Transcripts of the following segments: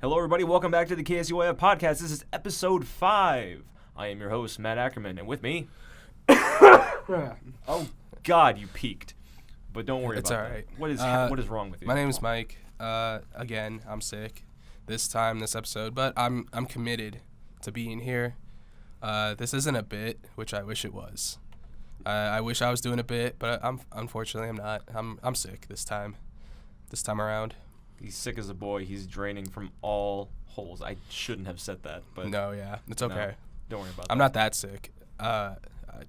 Hello, everybody. Welcome back to the KSUIF podcast. This is episode 5. I am your host, Matt Ackerman, and with me... Oh, God, you peaked. But don't worry It's about all right. that. What is wrong with you? My name is Mike. Again, I'm sick this episode, but I'm committed to being here. This isn't a bit, which I wish it was. I wish I was doing a bit, but unfortunately I'm not. I'm sick this time around. He's sick as a boy. He's draining from all holes. I shouldn't have said that, but... No, yeah. It's okay. No, don't worry about that. I'm not that sick. I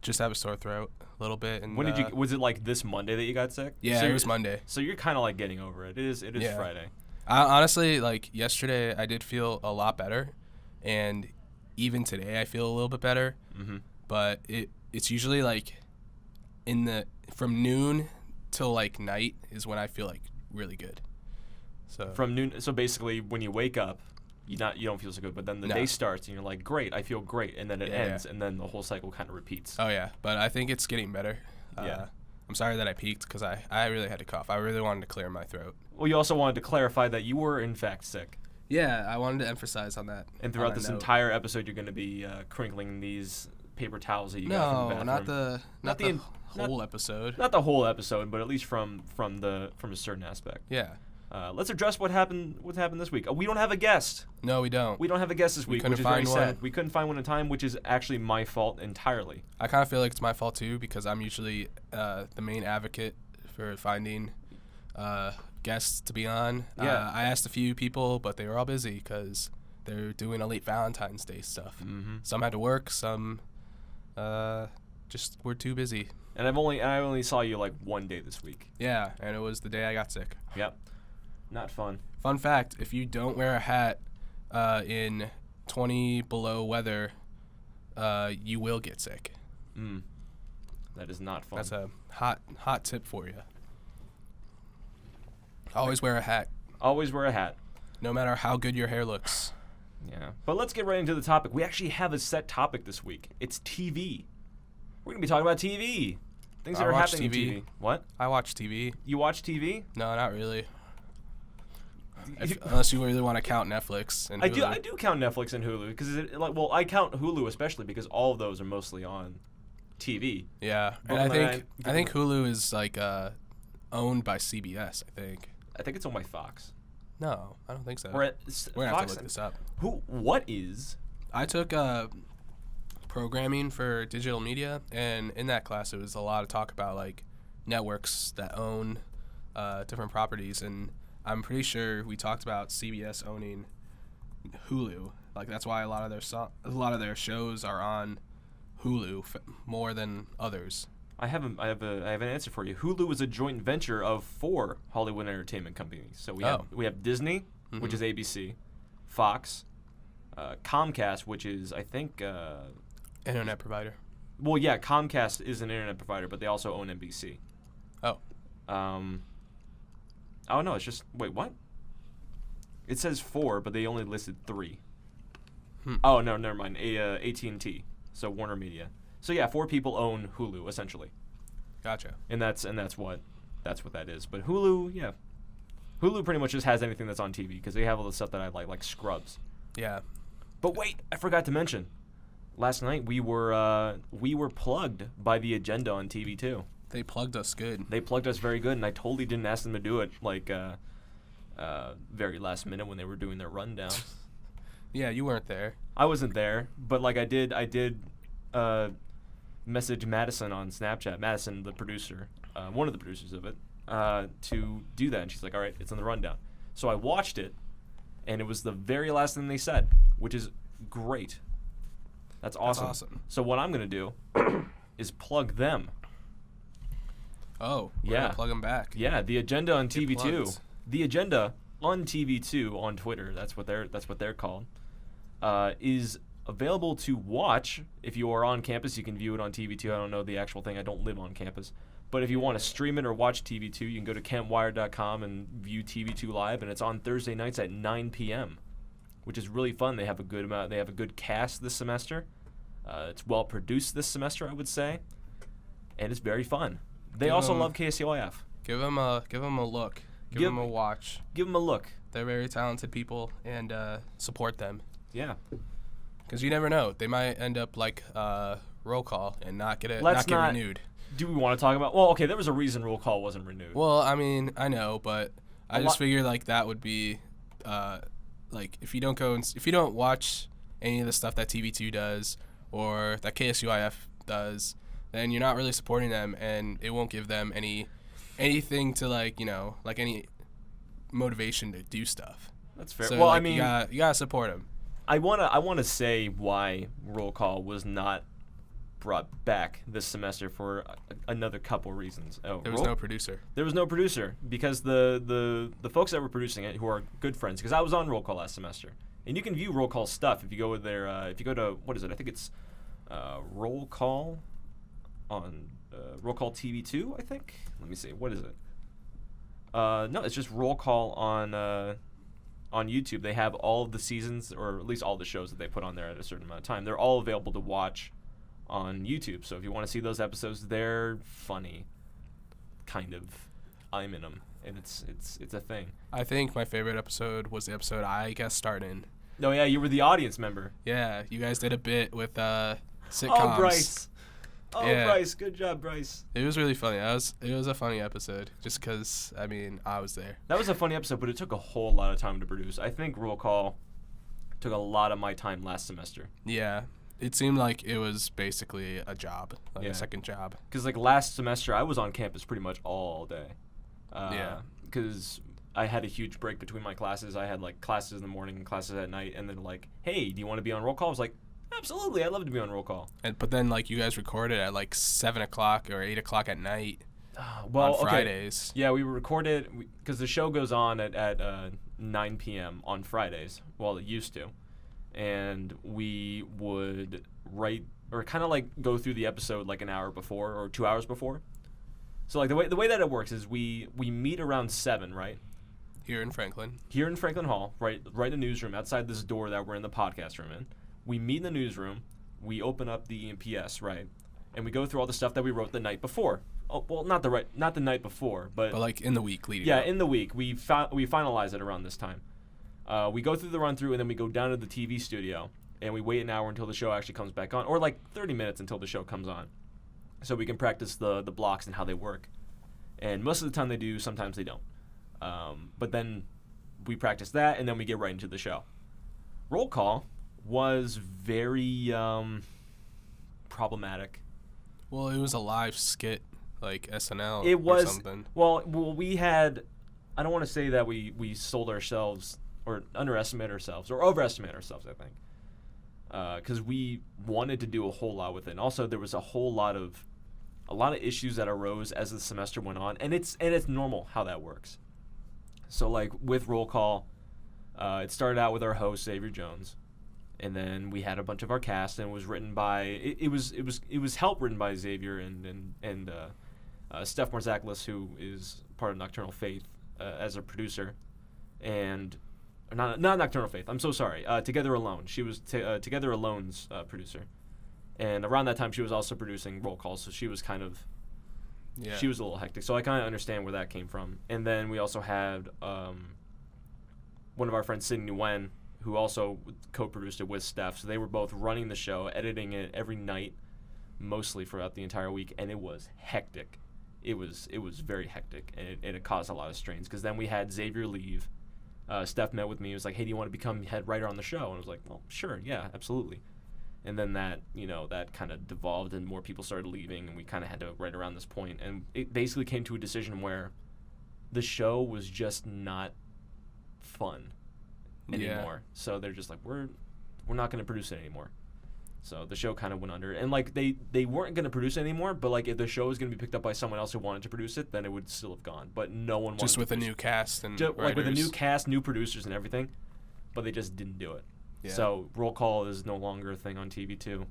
just have a sore throat a little bit. And when did you... Was it like this Monday that you got sick? Yeah, it was Monday. So you're kind of like getting over it. It is yeah. Friday. Honestly, like yesterday I did feel a lot better, and even today I feel a little bit better. Mm-hmm. But it's usually like from noon till like night is when I feel like really good. So from noon, so basically when you wake up, you don't feel so good, but then the day starts and you're like, great, I feel great, and then it ends, and then the whole cycle kind of repeats. Oh yeah, but I think it's getting better. Yeah. I'm sorry that I peaked because I really had to cough. I really wanted to clear my throat. Well, you also wanted to clarify that you were in fact sick. Yeah, I wanted to emphasize on that. And throughout this entire episode, you're going to be crinkling these paper towels that you got from the bathroom. not the whole episode. Not the whole episode, but at least from a certain aspect. Yeah. Let's address what happened this week. We don't have a guest. No, we don't. We don't have a guest this week, which is very sad. We couldn't find one in time, which is actually my fault entirely. I kind of feel like it's my fault too because I'm usually the main advocate for finding guests to be on. Yeah. I asked a few people, but they were all busy because they're doing a late Valentine's Day stuff. Mm-hmm. Some had to work, some just were too busy. And I only saw you like one day this week. Yeah, and it was the day I got sick. Yep. Not fun. Fun fact, if you don't wear a hat in 20 below weather, you will get sick. That is not fun. That's a hot tip for you. Always wear a hat. Always wear a hat. No matter how good your hair looks. Yeah. But let's get right into the topic. We actually have a set topic this week. It's TV. We're going to be talking about TV. Things that are happening on TV. What? I watch TV. You watch TV? No, not really. Unless you really want to count Netflix and Hulu. I do count Netflix and Hulu because I count Hulu especially because all of those are mostly on TV. Yeah, and I think Hulu is like owned by CBS. I think it's owned by Fox. No, I don't think so. We're gonna have to look this up. What is? I took programming for digital media, and in that class it was a lot of talk about like networks that own different properties, and I'm pretty sure we talked about CBS owning Hulu. Like that's why a lot of their shows are on Hulu more than others. I have an answer for you. Hulu is a joint venture of 4 Hollywood entertainment companies. So we have Disney, which is ABC, Fox, Comcast, which is I think internet provider. Well, yeah, Comcast is an internet provider, but they also own NBC. Oh. Oh no, it's just wait, what? It says 4, but they only listed 3. Oh no, never mind. AT&T, so Warner Media. So yeah, 4 people own Hulu essentially. Gotcha. And that's what that is. But Hulu, yeah, Hulu pretty much just has anything that's on TV because they have all the stuff that I like Scrubs. Yeah. But wait, I forgot to mention. Last night we were plugged by The Agenda on TV too. They plugged us good. They plugged us very good, and I totally didn't ask them to do it like very last minute when they were doing their rundown. Yeah, you weren't there. I wasn't there, but like I did message Madison on Snapchat. Madison, the producer, one of the producers of it, to do that, and she's like, "All right, it's in the rundown." So I watched it, and it was the very last thing they said, which is great. That's awesome. That's awesome. So what I'm gonna do is plug them. Oh, we're gonna plug them back. Yeah, The Agenda on TV2. The Agenda on TV2 on Twitter. That's what they're called. Is available to watch if you are on campus. You can view it on TV2. I don't know the actual thing. I don't live on campus. But if you want to stream it or watch TV2, you can go to kentwire.com and view TV2 live, and it's on Thursday nights at 9 p.m., which is really fun. They have a good cast this semester. It's well produced this semester, I would say, and it's very fun. They also love KSUIF. Give them a look. Give them a watch. Give them a look. They're very talented people, and support them. Yeah. Because you never know. They might end up like Roll Call and not get renewed. Do we want to talk about? Well, okay, there was a reason Roll Call wasn't renewed. Well, I mean, I know, but I just figure like that would be like if you don't watch any of the stuff that TV2 does or that KSUIF does, then you're not really supporting them, and it won't give them anything to like any motivation to do stuff. That's fair. So, well, like, I mean, you gotta support them. I wanna say why Roll Call was not brought back this semester for another couple reasons. There was no producer. There was no producer because the folks that were producing it, who are good friends, because I was on Roll Call last semester, and you can view Roll Call stuff if you go there. If you go to, what is it? I think it's Roll Call on Roll Call TV2. I think. Let me see. What is it? No, it's just Roll Call on YouTube. They have all of the seasons, or at least all the shows that they put on there at a certain amount of time. They're all available to watch on YouTube. So if you want to see those episodes, they're funny. Kind of. I'm in them, and it's a thing. I think my favorite episode was the episode I guest starred in. Oh yeah, you were the audience member. Yeah, you guys did a bit with sitcoms. Oh, Bryce. Oh, yeah. Bryce. Good job, Bryce. It was really funny. It was a funny episode, just because, I mean, I was there. That was a funny episode, but it took a whole lot of time to produce. I think Roll Call took a lot of my time last semester. Yeah. It seemed like it was basically a job, a second job. Because, like, last semester, I was on campus pretty much all day. Because I had a huge break between my classes. I had, like, classes in the morning and classes at night. And then, like, hey, do you want to be on Roll Call? I was like, absolutely, I'd love to be on Roll Call. But then, like, you guys recorded at, like, 7 o'clock or 8 o'clock at night on Fridays. Yeah, we recorded, because the show goes on at 9 p.m. on Fridays. Well, it used to. And we would write, or kind of, like, go through the episode, like, an hour before or 2 hours before. So, like, the way that it works is we meet around 7, right? Here in Franklin. Here in Franklin Hall, right in the newsroom, outside this door that we're in the podcast room in. We meet in the newsroom, we open up the EMPS, right, and we go through all the stuff that we wrote the night before. Oh, well, not the night before, but like in the week leading. Yeah, up. in the week we finalize it around this time. We go through the run through, and then we go down to the TV studio, and we wait an hour until the show actually comes back on, or like 30 minutes until the show comes on, so we can practice the blocks and how they work. And most of the time they do, sometimes they don't. But then we practice that, and then we get right into the show. Roll Call was very problematic. Well, it was a live skit, like SNL it was, or something. Well, we had, I don't want to say that we sold ourselves or underestimate ourselves or overestimate ourselves, I think. Because we wanted to do a whole lot with it. And also, there was a lot of issues that arose as the semester went on, and it's normal how that works. So, like, with Roll Call, it started out with our host, Xavier Jones. And then we had a bunch of our cast, and it was written by it was help written by Xavier and Steph Marzaklis, who is part of Nocturnal Faith as a producer, and not Nocturnal Faith. I'm so sorry. Together Alone. She was Together Alone's producer, and around that time she was also producing Roll Call. So she was kind of she was a little hectic. So I kind of understand where that came from. And then we also had one of our friends, Sydney Nguyen, who also co-produced it with Steph. So they were both running the show, editing it every night, mostly throughout the entire week, and it was hectic. It was very hectic, and it caused a lot of strains. Because then we had Xavier leave. Steph met with me. He was like, "Hey, do you want to become head writer on the show?" And I was like, "Well, sure, yeah, absolutely." And then that kind of devolved, and more people started leaving, and we kind of had to right around this point. And it basically came to a decision where the show was just not fun anymore. So they're just like, we're not going to produce it anymore. So the show kind of went under. And like they weren't going to produce it anymore, but like if the show was going to be picked up by someone else who wanted to produce it, then it would still have gone. But no one wanted just to with a new cast and like with a new cast, new producers and everything, but they just didn't do it. Yeah. So Roll Call is no longer a thing on TV2,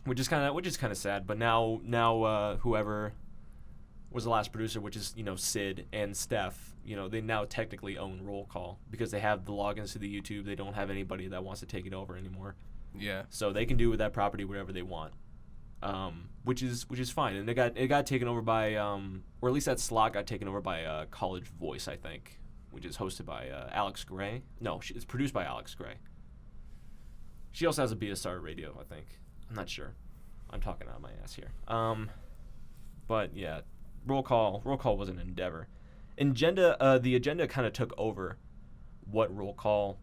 which is kind of sad. But now whoever was the last producer, which is Sid and Steph, they now technically own Roll Call because they have the logins to the YouTube. They don't have anybody that wants to take it over anymore. Yeah. So they can do with that property whatever they want, which is fine. And it got taken over by, or at least that slot got taken over by College Voice, I think, which is hosted by Alex Gray. No, it's produced by Alex Gray. She also has a BSR radio, I think. I'm not sure. I'm talking out of my ass here. But yeah, roll call was an endeavor. The agenda kind of took over what roll call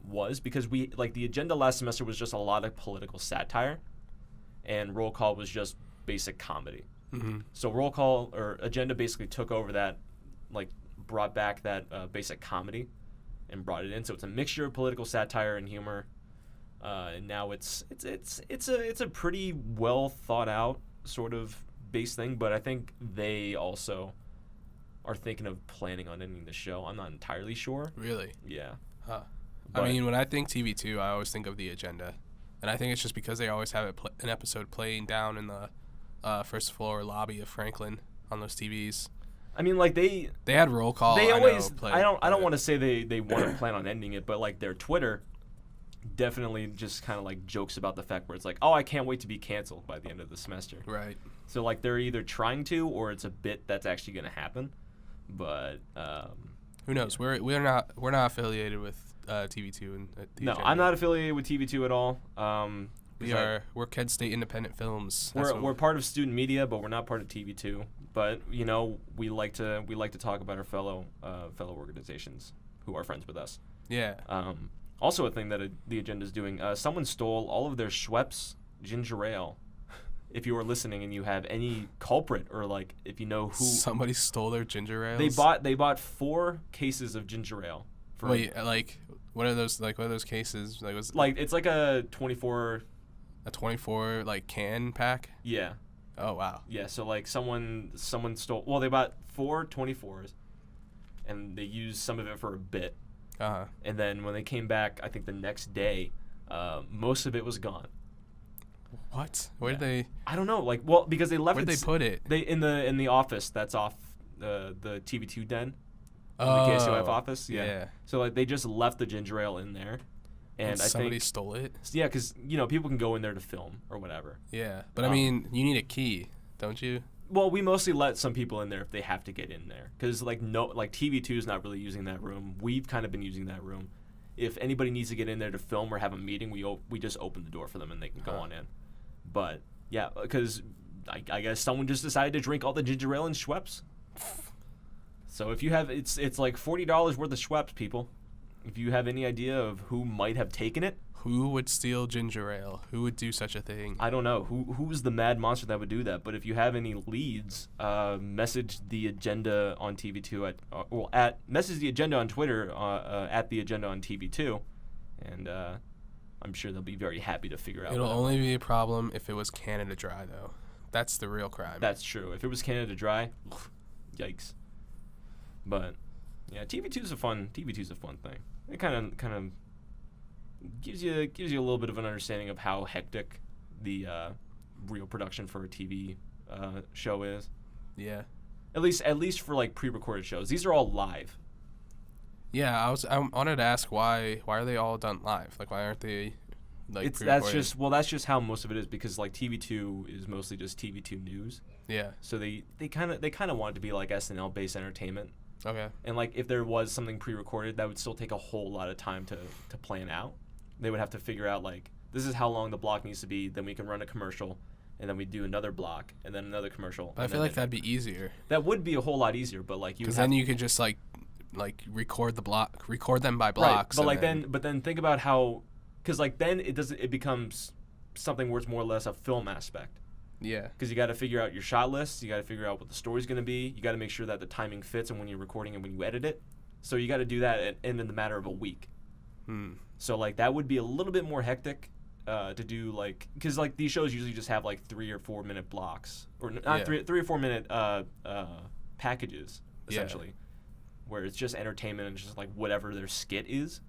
was, because the agenda last semester was just a lot of political satire, and roll call was just basic comedy. Mm-hmm. So roll call or agenda basically took over that, brought back that basic comedy and brought it in. So it's a mixture of political satire and humor. And now it's a pretty well thought out sort of base thing, but I think they also are thinking of planning on ending the show. I'm not entirely sure. Really? Yeah. Huh. I mean, when I think TV2, I always think of the agenda, and I think it's just because they always have an episode playing down in the first floor lobby of Franklin on those TVs. I mean, they had roll call. They always. I don't want to say they want to plan on ending it, but their Twitter definitely just kind of jokes about the fact where it's oh, I can't wait to be canceled by the end of the semester. Right. So they're either trying to, or it's a bit that's actually going to happen. But who knows? We're not affiliated with TV2 and no, I'm not affiliated with TV2 at all. We're Kent State Independent Films. We're part of student media, but we're not part of TV2. But we like to talk about our fellow organizations who are friends with us. Yeah. Also, a thing that the agenda is doing. Someone stole all of their Schweppes ginger ale. If you are listening and you have any culprit, or if you know who, somebody stole their ginger ale. They bought 4 cases of ginger ale. Wait, what are those? What are those cases? It's a 24. A 24 can pack. Yeah. Oh wow. Yeah. So someone stole. Well, they bought 4 24s, and they used some of it for a bit. Uh-huh. And then when they came back, I think the next day, most of it was gone. What? Where did they? I don't know. Because they left. Where'd they put it? They in the office that's off the TV2 den. Oh. The KSUIF office. Yeah. Yeah. So they just left the ginger ale in there, and I somebody think stole it. Yeah, because people can go in there to film or whatever. Yeah, but I mean, you need a key, don't you? Well, we mostly let some people in there if they have to get in there, because TV2 is not really using that room. We've kind of been using that room. If anybody needs to get in there to film or have a meeting, we just open the door for them and they can go on in. But yeah, because I guess someone just decided to drink all the ginger ale in Schweppes. So if you have, it's $40 worth of Schweppes, people. If you have any idea of who might have taken it. Who would steal ginger ale? Who would do such a thing? I don't know. Who's the mad monster that would do that? But if you have any leads, message the agenda on TV2 message the agenda on Twitter at the agenda on TV2, and I'm sure they'll be very happy to figure out. It'll only be a problem if it was Canada Dry, though. That's the real crime. That's true. If it was Canada Dry, yikes. But yeah, TV2's a fun thing. It kind of gives you a little bit of an understanding of how hectic the real production for a TV show is. Yeah. At least for pre-recorded shows. These are all live. Yeah, I wanted to ask why are they all done live? Why aren't they pre-recorded? That's just how most of it is, because TV2 is mostly just TV2 news. Yeah. So they kind of want it to be SNL based entertainment. Okay. And if there was something pre-recorded, that would still take a whole lot of time to plan out. They would have to figure out this is how long the block needs to be, then we can run a commercial, and then we do another block and then another commercial. But I feel that'd be easier. That would be a whole lot easier, but because then you could just record them by blocks. Right. But then think about how, because then it becomes something where it's more or less a film aspect. Yeah. Because you got to figure out your shot list, you got to figure out what the story's going to be, you got to make sure that the timing fits and when you're recording and when you edit it. So you got to do that in the matter of a week. So that would be a little bit more hectic to do, because these shows usually just have 3 or 4 minute blocks, or not 3 or 4 minute packages essentially, where it's just entertainment and just whatever their skit is,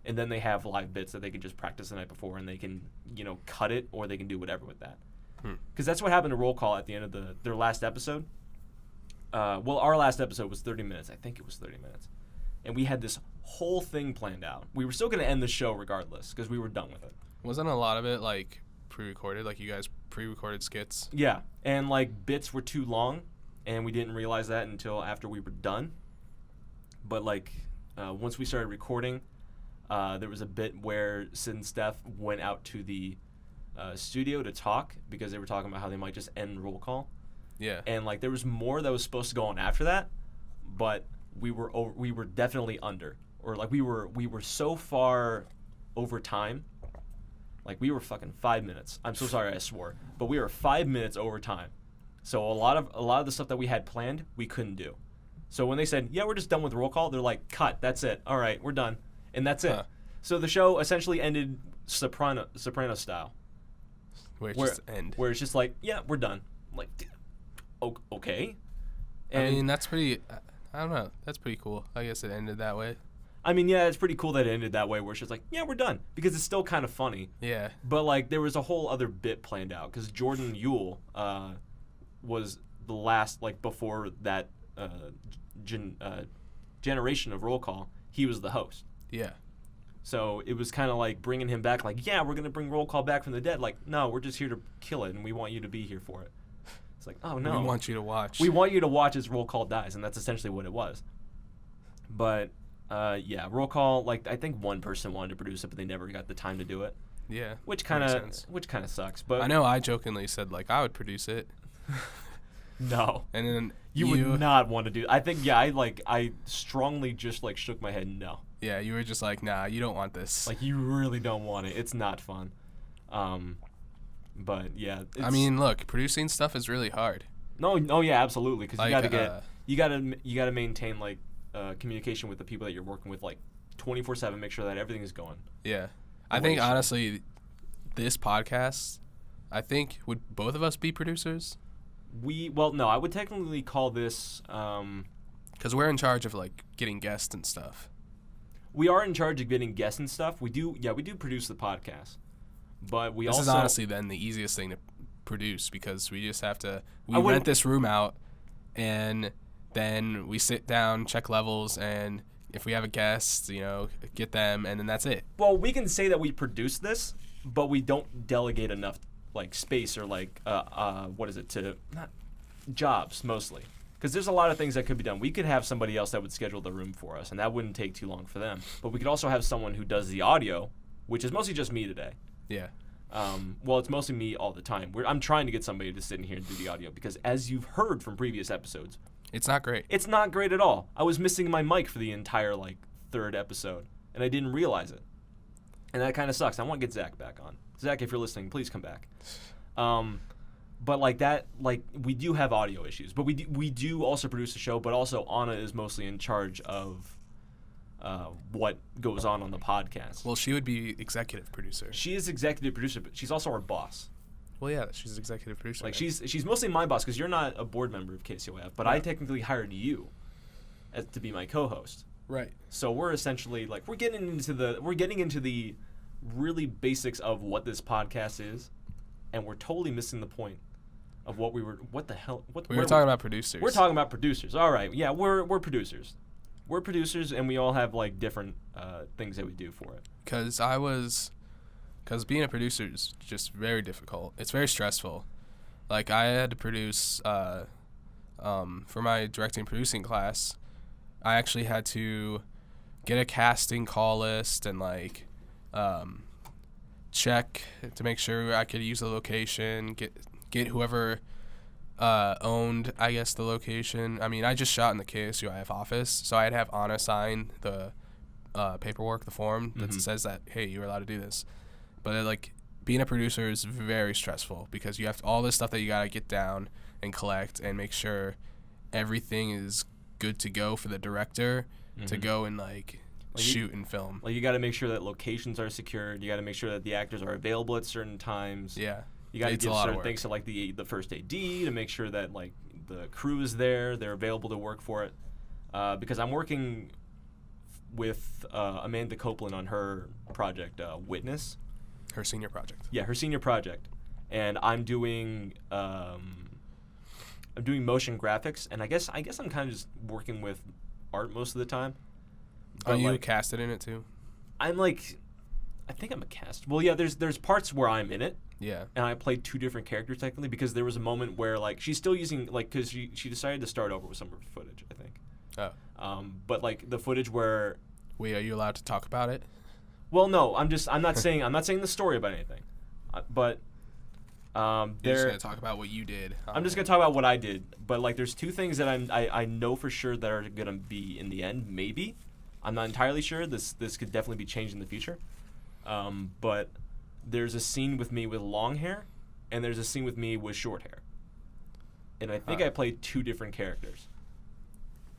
and then they have live bits that they can just practice the night before and they can cut it, or they can do whatever with that. Because that's what happened to Roll Call at the end of their last episode. Our last episode was 30 minutes. I think it was 30 minutes. And we had this whole thing planned out. We were still going to end the show regardless because we were done with it. Wasn't a lot of it pre-recorded? You guys pre-recorded skits? Yeah. And bits were too long, and we didn't realize that until after we were done. But like once we started recording, there was a bit where Sid and Steph went out to the studio to talk because they were talking about how they might just end roll call. Yeah. And like there was more that was supposed to go on after that, but we were definitely under, or like we were so far over time. Like we were fucking 5 minutes. I'm so sorry I swore, but we were 5 minutes over time. So a lot of the stuff that we had planned, we couldn't do. So when they said, "Yeah, we're just done with roll call," they're like, "Cut. That's it. All right, we're done." And that's it. So the show essentially ended Soprano style. Where it's just like, "Yeah, we're done." I'm like, okay. And I mean, that's pretty. I don't know. That's pretty cool. I guess it ended that way. I mean, yeah, it's pretty cool that it ended that way, where it's just like, "Yeah, we're done," because it's still kind of funny. Yeah. But like, there was a whole other bit planned out because Jordan Yule was the last, like before that generation of roll call, he was the host. Yeah. So it was kind of like bringing him back, like, "Yeah, we're gonna bring roll call back from the dead." Like, no, we're just here to kill it, and we want you to be here for it. It's like, oh no, we want you to watch. We want you to watch as roll call dies, and that's essentially what it was. But yeah, roll call. Like, I think one person wanted to produce it, but they never got the time to do it. Yeah. Which kind of sucks. But I know I jokingly said like I would produce it. No. And then you would not want to do. I think I strongly just like shook my head no. Yeah, you were just like, nah, you don't want this. Like you really don't want it. It's not fun. But yeah. I mean, look, producing stuff is really hard. No, yeah, absolutely, because like, you gotta maintain like communication with the people that you're working with like 24/7. Make sure that everything is going. Yeah, I think honestly, this podcast, I think would both of us be producers? No, I would technically call this because we're in charge of like getting guests and stuff. We are in charge of getting guests and stuff. We do produce the podcast, but this is honestly then the easiest thing to produce because we just have to rent this room out, and then we sit down, check levels, and if we have a guest, get them, and then that's it. Well, we can say that we produce this, but we don't delegate enough like space or like jobs mostly. Because there's a lot of things that could be done. We could have somebody else that would schedule the room for us, and that wouldn't take too long for them. But we could also have someone who does the audio, which is mostly just me today. Yeah. Well, it's mostly me all the time. I'm trying to get somebody to sit in here and do the audio because, as you've heard from previous episodes, it's not great. It's not great at all. I was missing my mic for the entire third episode, and I didn't realize it. And that kind of sucks. I want to get Zach back on. Zach, if you're listening, please come back. But we do have audio issues. But we do also produce the show, but also Anna is mostly in charge of what goes on the podcast. Well, she would be executive producer. She is executive producer, but she's also our boss. Well, yeah, she's executive producer. Like she's mostly my boss because you're not a board member of KSUIF, but I technically hired you to be my co-host. Right. So we're essentially we're getting into the really basics of what this podcast is, and we're totally missing the point of what we were talking about producers. We're talking about producers. All right. Yeah, we're producers. We're producers, and we all have different things that we do for it. Because being a producer is just very difficult. It's very stressful. Like, I had to produce, for my directing producing class, I actually had to get a casting call list and, check to make sure I could use the location, get whoever owned, I guess, the location. I mean, I just shot in the KSUIF office, so I'd have Anna sign the paperwork, the form that says that, hey, you're allowed to do this. But being a producer is very stressful because you have all this stuff that you gotta get down and collect and make sure everything is good to go for the director to go and shoot and film. You got to make sure that locations are secured. You got to make sure that the actors are available at certain times. Yeah, you got to give certain things to the first AD to make sure that the crew is there, they're available to work for it. Because I'm working with Amanda Copeland on her project, Witness. Her senior project. Yeah, her senior project, and I'm doing motion graphics, and I guess I'm kind of just working with art most of the time. Are you casted in it too? I think I'm a cast. Well, yeah, there's parts where I'm in it. Yeah. And I played two different characters technically because there was a moment where she's still using because she decided to start over with some of her footage, I think. Oh. But like the footage where. Wait, are you allowed to talk about it? Well, no, I'm not saying the story about anything, but You're just gonna talk about what you did. I'm just gonna talk about what I did. But like, there's two things that I know for sure that are gonna be in the end. Maybe, I'm not entirely sure. This could definitely be changed in the future. But there's a scene with me with long hair, and there's a scene with me with short hair. And I think I played two different characters.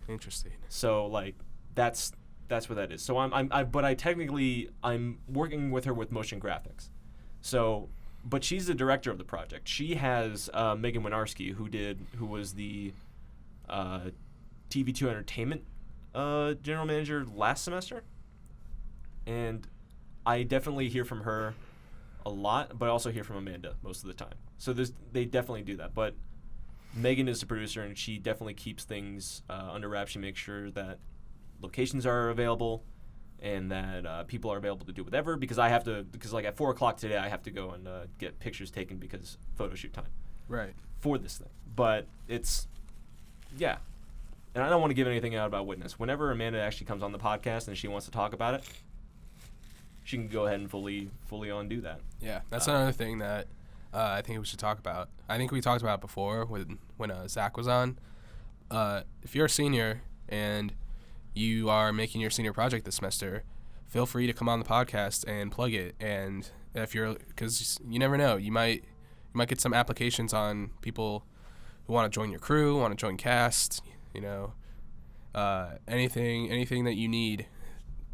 Interesting. So like, that's what that is. So I'm working with her with motion graphics. So, but she's the director of the project. She has Megan Winarski, who was the TV2 Entertainment general manager last semester, and I definitely hear from her a lot, but I also hear from Amanda most of the time. So they definitely do that. But Megan is the producer, and she definitely keeps things under wraps. She makes sure that locations are available and that people are available to do whatever, because like at 4 o'clock today I have to go and get pictures taken because photo shoot time. Right. For this thing. But it's, yeah. And I don't want to give anything out about Witness. Whenever Amanda actually comes on the podcast and she wants to talk about it, she can go ahead and fully on do that. Yeah, that's another thing that I think we should talk about. I think we talked about it before when Zach was on. If you're a senior and you are making your senior project this semester, feel free to come on the podcast and plug it. And because you never know, you might get some applications on people who want to join your crew, want to join cast. Anything that you need,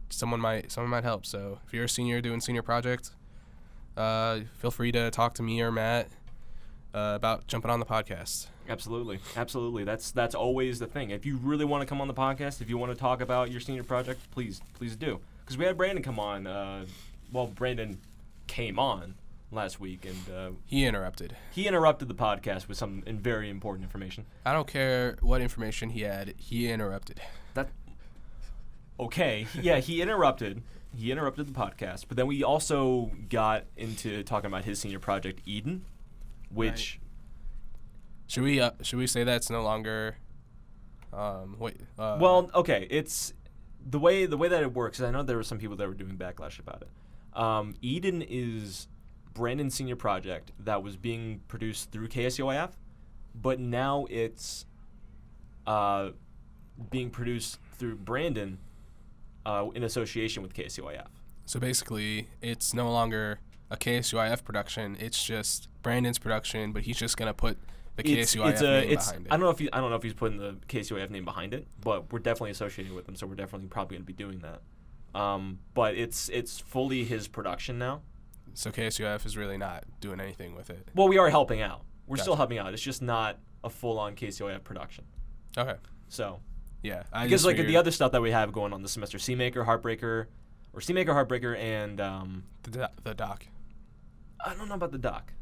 someone might help. So if you're a senior doing senior project, feel free to talk to me or Matt about jumping on the podcast. Absolutely. That's always the thing. If you really want to come on the podcast, if you want to talk about your senior project, please do. Because we had Brandon come on. Brandon came on last week, and he interrupted. He interrupted the podcast with some very important information. I don't care what information he had. He interrupted. Okay. Yeah, he interrupted. He interrupted the podcast, but then we also got into talking about his senior project, Eden, which. Right. Should we say that's no longer? Well, okay. It's the way that it works. I know there were some people that were doing backlash about it. Eden is Brandon's senior project that was being produced through KSUIF, but now it's being produced through Brandon in association with KSUIF. So basically, it's no longer a KSUIF production. It's just Brandon's production, but he's just gonna put the KSUIF name behind it. I don't know if he's putting the KSUIF name behind it, but we're definitely associated with him, so we're definitely probably gonna be doing that. But it's fully his production now. So KSUIF is really not doing anything with it. Well, we are helping out. We're Gotcha. still helping out. It's just not a full-on KSUIF production. Okay. So. Yeah. Because like the other stuff that we have going on this semester, C-Maker, Heartbreaker, and the doc. I don't know about the doc.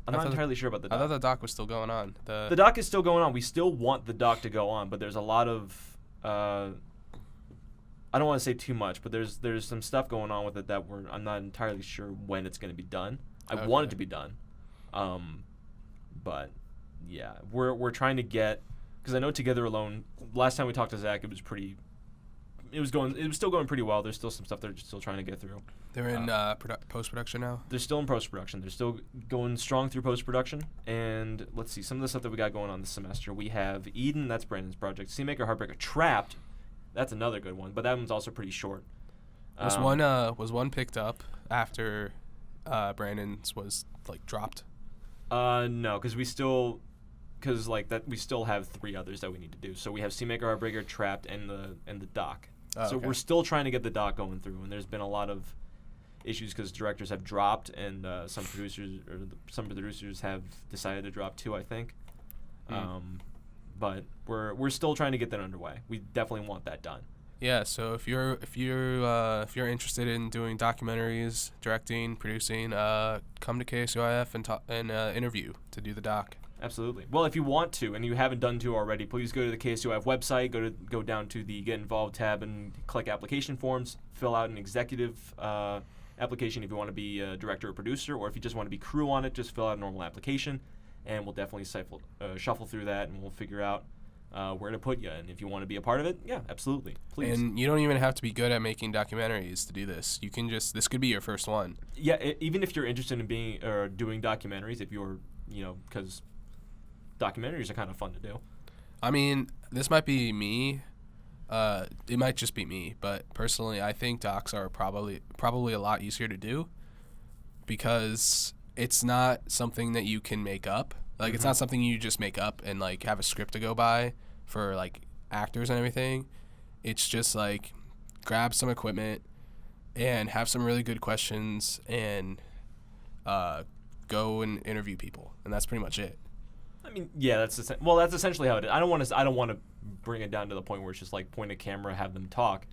I'm not entirely sure about the doc. I thought the doc was still going on. The doc is still going on. We still want the doc to go on, but there's a lot of I don't want to say too much, but there's some stuff going on with it that I'm not entirely sure when it's going to be done. I want it to be done, but yeah, we're trying to get, because I know Together Alone. Last time we talked to Zach, it was still going pretty well. There's still some stuff they're still trying to get through. They're in post-production now? They're still in post-production. They're still going strong through post-production. And let's see, some of the stuff that we got going on this semester. We have Eden, that's Brandon's project. C-Maker, Heartbreaker, Trapped, that's another good one, but that one's also pretty short. Was one picked up after Brandon's was like dropped? No, because we still have 3 others that we need to do. So we have C-Maker, Heartbreaker, Trapped, and the doc. So we're still trying to get the doc going through, and there's been a lot of issues because directors have dropped, and some producers have decided to drop too, I think. But we're still trying to get that underway. We definitely want that done. Yeah. So if you're interested in doing documentaries, directing, producing, come to KSUIF and interview to do the doc. Absolutely. Well, if you want to and you haven't done so already, please go to the KSUIF website, go down to the Get Involved tab and click application forms, fill out an executive application if you want to be a director or producer, or if you just want to be crew on it, just fill out a normal application, and we'll definitely shuffle through that, and we'll figure out where to put you. And if you want to be a part of it, yeah, absolutely, please. And you don't even have to be good at making documentaries to do this. You can just, this could be your first one. Yeah, even if you're interested in being or doing documentaries, if you're, because documentaries are kind of fun to do. I mean, this might be me. It might just be me, but personally, I think docs are probably a lot easier to do because it's not something that you can make up. Like, it's not something you just make up and, like, have a script to go by for, like, actors and everything. It's just, like, grab some equipment and have some really good questions and go and interview people. And that's pretty much it. I mean, yeah, that's essentially how it is. I don't want to bring it down to the point where it's just, like, point a camera, have them talk.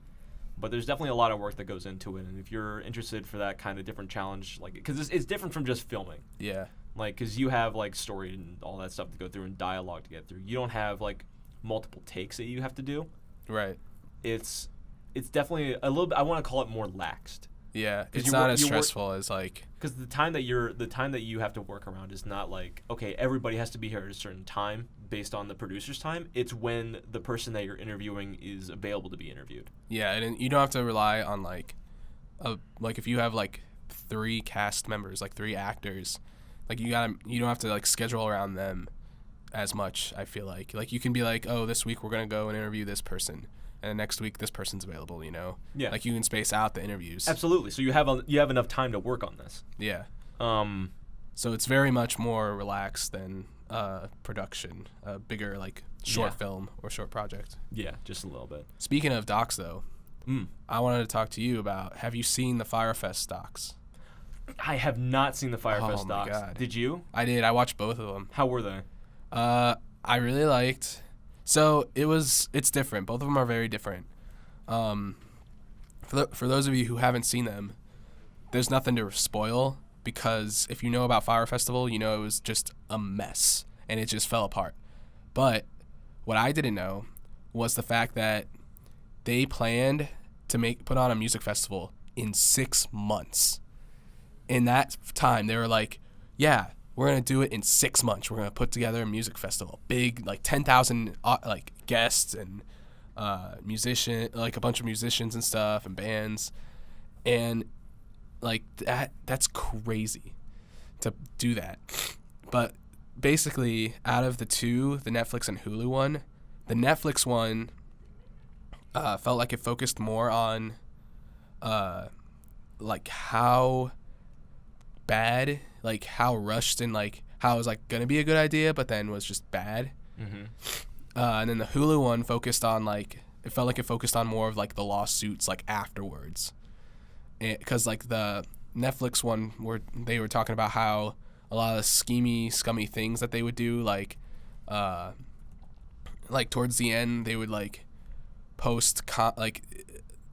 But there's definitely a lot of work that goes into it. And if you're interested for that kind of different challenge, like, because it's different from just filming. Yeah. Like, because you have, like, story and all that stuff to go through and dialogue to get through. You don't have, like, multiple takes that you have to do. Right. It's definitely a little bit, I want to call it more laxed. Yeah, it's not as stressful as, like... Because the time that you have to work around is not like, okay, everybody has to be here at a certain time based on the producer's time. It's when the person that you're interviewing is available to be interviewed. Yeah, and you don't have to rely on, like if you have, like, 3 cast members, like 3 actors... Like, you don't have to, like, schedule around them as much, I feel like. Like, you can be like, oh, this week we're going to go and interview this person. And next week this person's available, Yeah. Like, you can space out the interviews. Absolutely. So you have enough time to work on this. Yeah. So it's very much more relaxed than production, a bigger, like, short film or short project. Yeah, just a little bit. Speaking of docs, though, I wanted to talk to you about, have you seen the Fyre Fest docs? I have not seen the Fyre Fest docs. God. Did you? I did. I watched both of them. How were they? I really liked. So it's different. Both of them are very different. For those of you who haven't seen them, there's nothing to spoil because if you know about Fyre Festival, you know it was just a mess and it just fell apart. But what I didn't know was the fact that they planned to put on a music festival in 6 months. In that time, they were like, yeah, we're going to do it in 6 months. We're going to put together a music festival. Big, like 10,000 like guests and like a bunch of musicians and stuff and bands. And like that's crazy to do that. But basically, out of the 2, the Netflix and Hulu one, the Netflix one felt like it focused more on like how bad, like how rushed and like how it was like gonna be a good idea but then was just bad. And then the Hulu one focused on like, it felt like it focused on more of like the lawsuits like afterwards, because like the Netflix one where they were talking about how a lot of scummy things that they would do, like towards the end they would like post like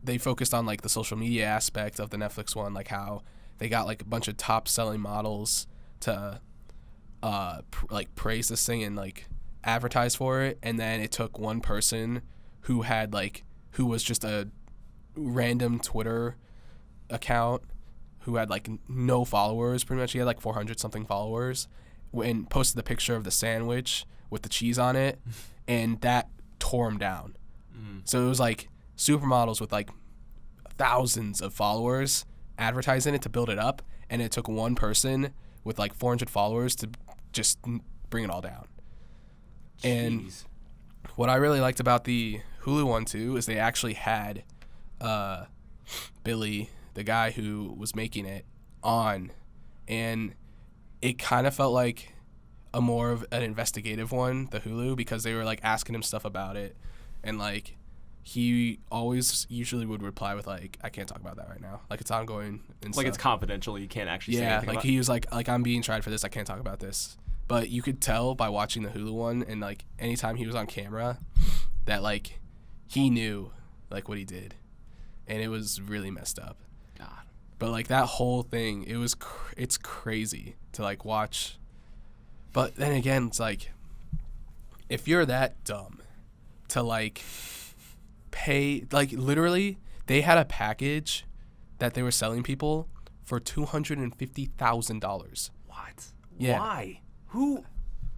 they focused on like the social media aspect of the Netflix one, like how they got like a bunch of top selling models to like praise this thing and like advertise for it, and then it took one person who was just a random Twitter account who had like no followers, pretty much. He had like 400 something followers, and posted the picture of the sandwich with the cheese on it, and that tore him down. So it was like supermodels with like thousands of followers advertising it to build it up, and it took one person with like 400 followers to just bring it all down. Jeez. And what I really liked about the Hulu one too is they actually had Billy, the guy who was making it, on, and it kind of felt like a more of an investigative one, the Hulu, because they were like asking him stuff about it, and like he usually would reply with like, I can't talk about that right now, like it's ongoing and like stuff. It's confidential, you can't actually say anything like about. He was like I'm being tried for this, I can't talk about this. But you could tell by watching the Hulu one, and like anytime he was on camera, that like he knew like what he did, and it was really messed up. God. But like that whole thing, it's crazy to like watch. But then again, it's like, if you're that dumb to like pay, like literally they had a package that they were selling people for $250,000. What? Yeah. Why? Who?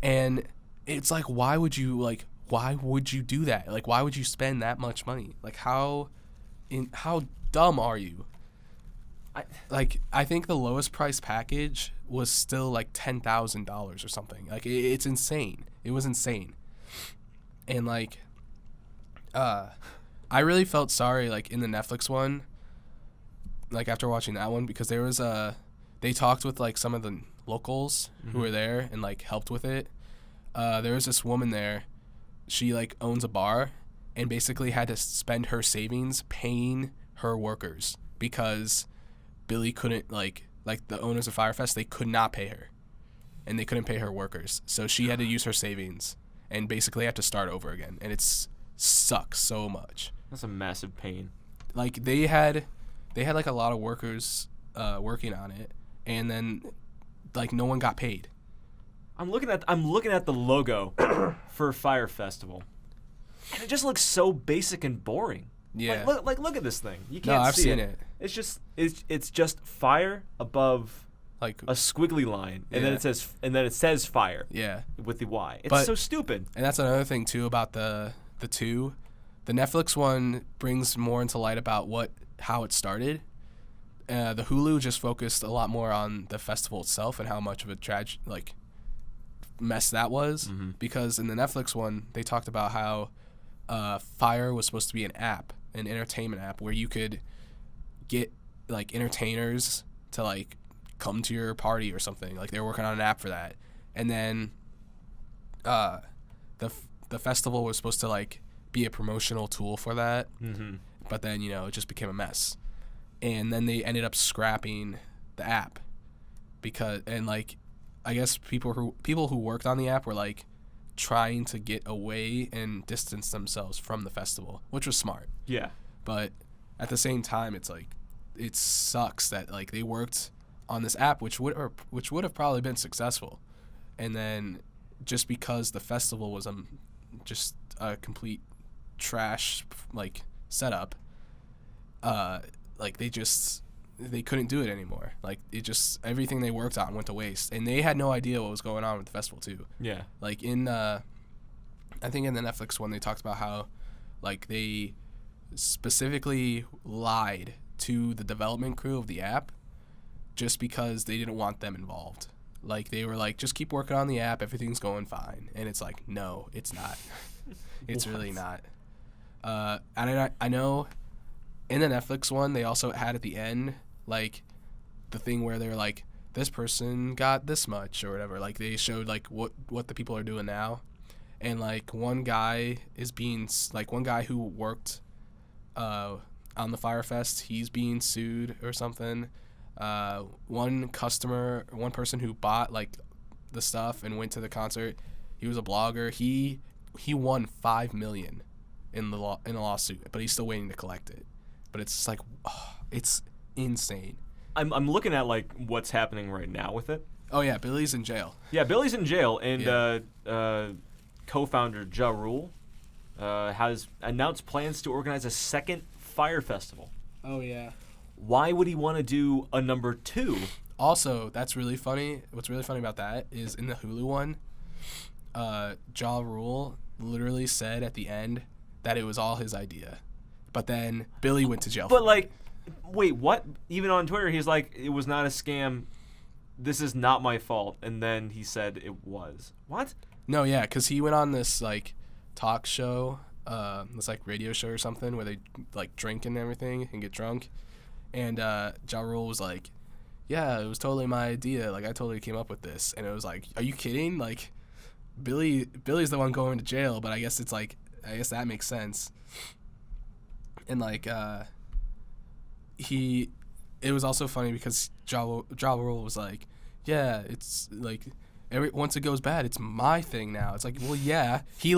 And it's like, why would you why would you do that? Like, why would you spend that much money? Like, how dumb are you? I think the lowest price package was still like $10,000 or something. Like, it's insane. It was insane. And like, I really felt sorry, like, in the Netflix one, like, after watching that one, because there was they talked with like some of the locals who were there and like helped with it. There was this woman there. She like owns a bar and basically had to spend her savings paying her workers because Billy couldn't like the owners of Firefest, they could not pay her, and they couldn't pay her workers. So she had to use her savings and basically have to start over again, and it sucks so much. That's a massive pain. Like they had like a lot of workers working on it, and then like no one got paid. I'm looking at the logo for Fyre Festival, and it just looks so basic and boring. Yeah. Look at this thing. You can't I've see seen it. it. It's just fire above Like a squiggly line, and Yeah. then it says fire. Yeah. With the Y. It's But- so stupid. And that's another thing too about the two. The Netflix one brings more into light about how it started. The Hulu just focused a lot more on the festival itself and how much of a mess that was. Mm-hmm. Because in the Netflix one, they talked about how Fyre was supposed to be an entertainment app where you could get like entertainers to like come to your party or something. Like they were working on an app for that, and then the festival was supposed to like be a promotional tool for that. Mm-hmm. But then it just became a mess, and then they ended up scrapping the app I guess people who worked on the app were like trying to get away and distance themselves from the festival, which was smart. Yeah. But at the same time, it's like it sucks that like they worked on this app which would have probably been successful, and then just because the festival was just a complete trash like setup, like they couldn't do it anymore. Like it just everything they worked on went to waste, and they had no idea what was going on with the festival too. Yeah. Like I think in the Netflix one they talked about how like they specifically lied to the development crew of the app just because they didn't want them involved. Like they were like, just keep working on the app, everything's going fine. And it's like, no, it's not. It's really not. And I know in the Netflix one they also had at the end like the thing where they're like, this person got this much or whatever. Like they showed like what the people are doing now, and like one guy who worked on the Firefest, he's being sued or something. One person who bought like the stuff and went to the concert, he was a blogger. He won $5 million in a lawsuit, but he's still waiting to collect it. But it's like, it's insane. I'm looking at like what's happening right now with it. Oh yeah, Billy's in jail. Yeah, Billy's in jail, and Yeah. Co-founder Ja Rule has announced plans to organize a second Fyre Festival. Oh yeah. Why would he want to do a number 2? Also, that's really funny. What's really funny about that is in the Hulu one, Ja Rule literally said at the end that it was all his idea. But then Billy went to jail. But like, wait, what? Even on Twitter, he's like, it was not a scam. This is not my fault. And then he said it was. What? No, yeah, because he went on this like talk show, this like radio show or something where they like drink and everything and get drunk. And Ja Rule was like, yeah, it was totally my idea. Like I totally came up with this. And it was like, are you kidding? Like Billy's the one going to jail, but I guess that makes sense. And like it was also funny because Ja Rule was like, yeah, it's like once it goes bad, it's my thing now. It's like, well, yeah, he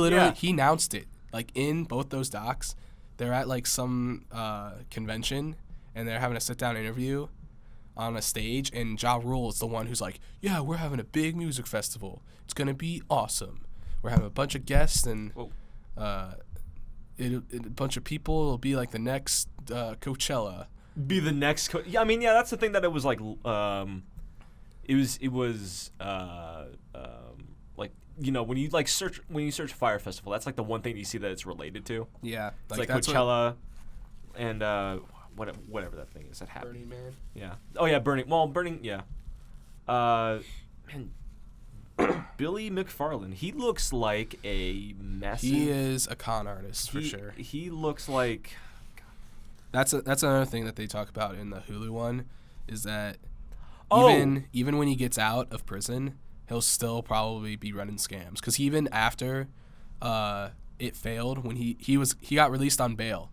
announced it like in both those docs. They're at like some convention and they're having a sit down interview on a stage, and Ja Rule is the one who's like, yeah, we're having a big music festival. It's gonna be awesome. We're having a bunch of guests and a bunch of people. It'll be like the next Coachella. Be the next. Yeah, I mean, yeah, that's the thing that it was like. It was like when you search Fyre Festival, that's like the one thing you see that it's related to. Yeah, It's like Coachella and whatever that thing is that happened. Burning Man. Yeah. Oh yeah, Burning. Yeah. Man, Billy McFarland. He looks like a massive. He is a con artist for sure. He looks like. That's another thing that they talk about in the Hulu one, is that Oh. even when he gets out of prison, he'll still probably be running scams. Because even after it failed, when he got released on bail,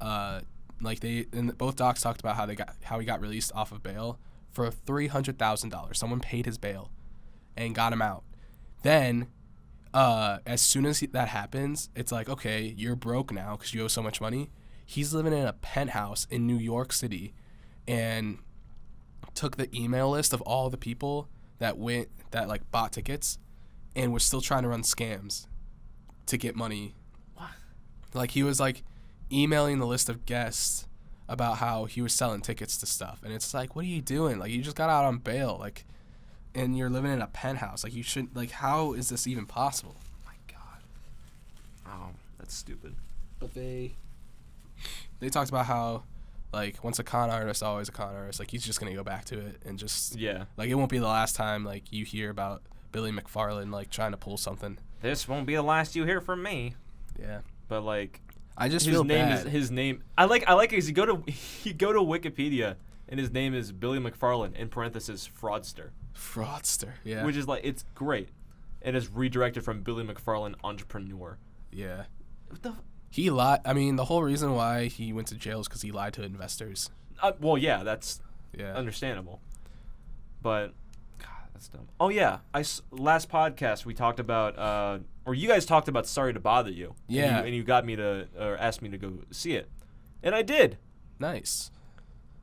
both docs talked about how he got released off of bail for $300,000. Someone paid his bail and got him out. Then, as soon as that happens, it's like, okay, you're broke now because you owe so much money. He's living in a penthouse in New York City, and took the email list of all the people that bought tickets, and was still trying to run scams to get money. What? Like, he was like emailing the list of guests about how he was selling tickets to stuff, and it's like, what are you doing? Like, you just got out on bail, like, and you're living in a penthouse. Like, you should, like, how is this even possible? My God. Oh, that's stupid. But they talked about how, like, once a con artist, always a con artist. Like, he's just gonna go back to it and just like, it won't be the last time like you hear about Billy McFarland like trying to pull something. This won't be the last you hear from me. Yeah, but like, I just feel bad. His name. I like it because you go to Wikipedia and his name is Billy McFarland in parentheses fraudster. Fraudster, yeah. Which is like, it's great, and it's redirected from Billy McFarland entrepreneur. Yeah. What the? He lied. I mean, the whole reason why he went to jail is because he lied to investors. Well, yeah, that's understandable. But, God, that's dumb. Oh, yeah. Last podcast we talked about, or you guys talked about Sorry to Bother You. Yeah. And you got me or asked me to go see it. And I did. Nice.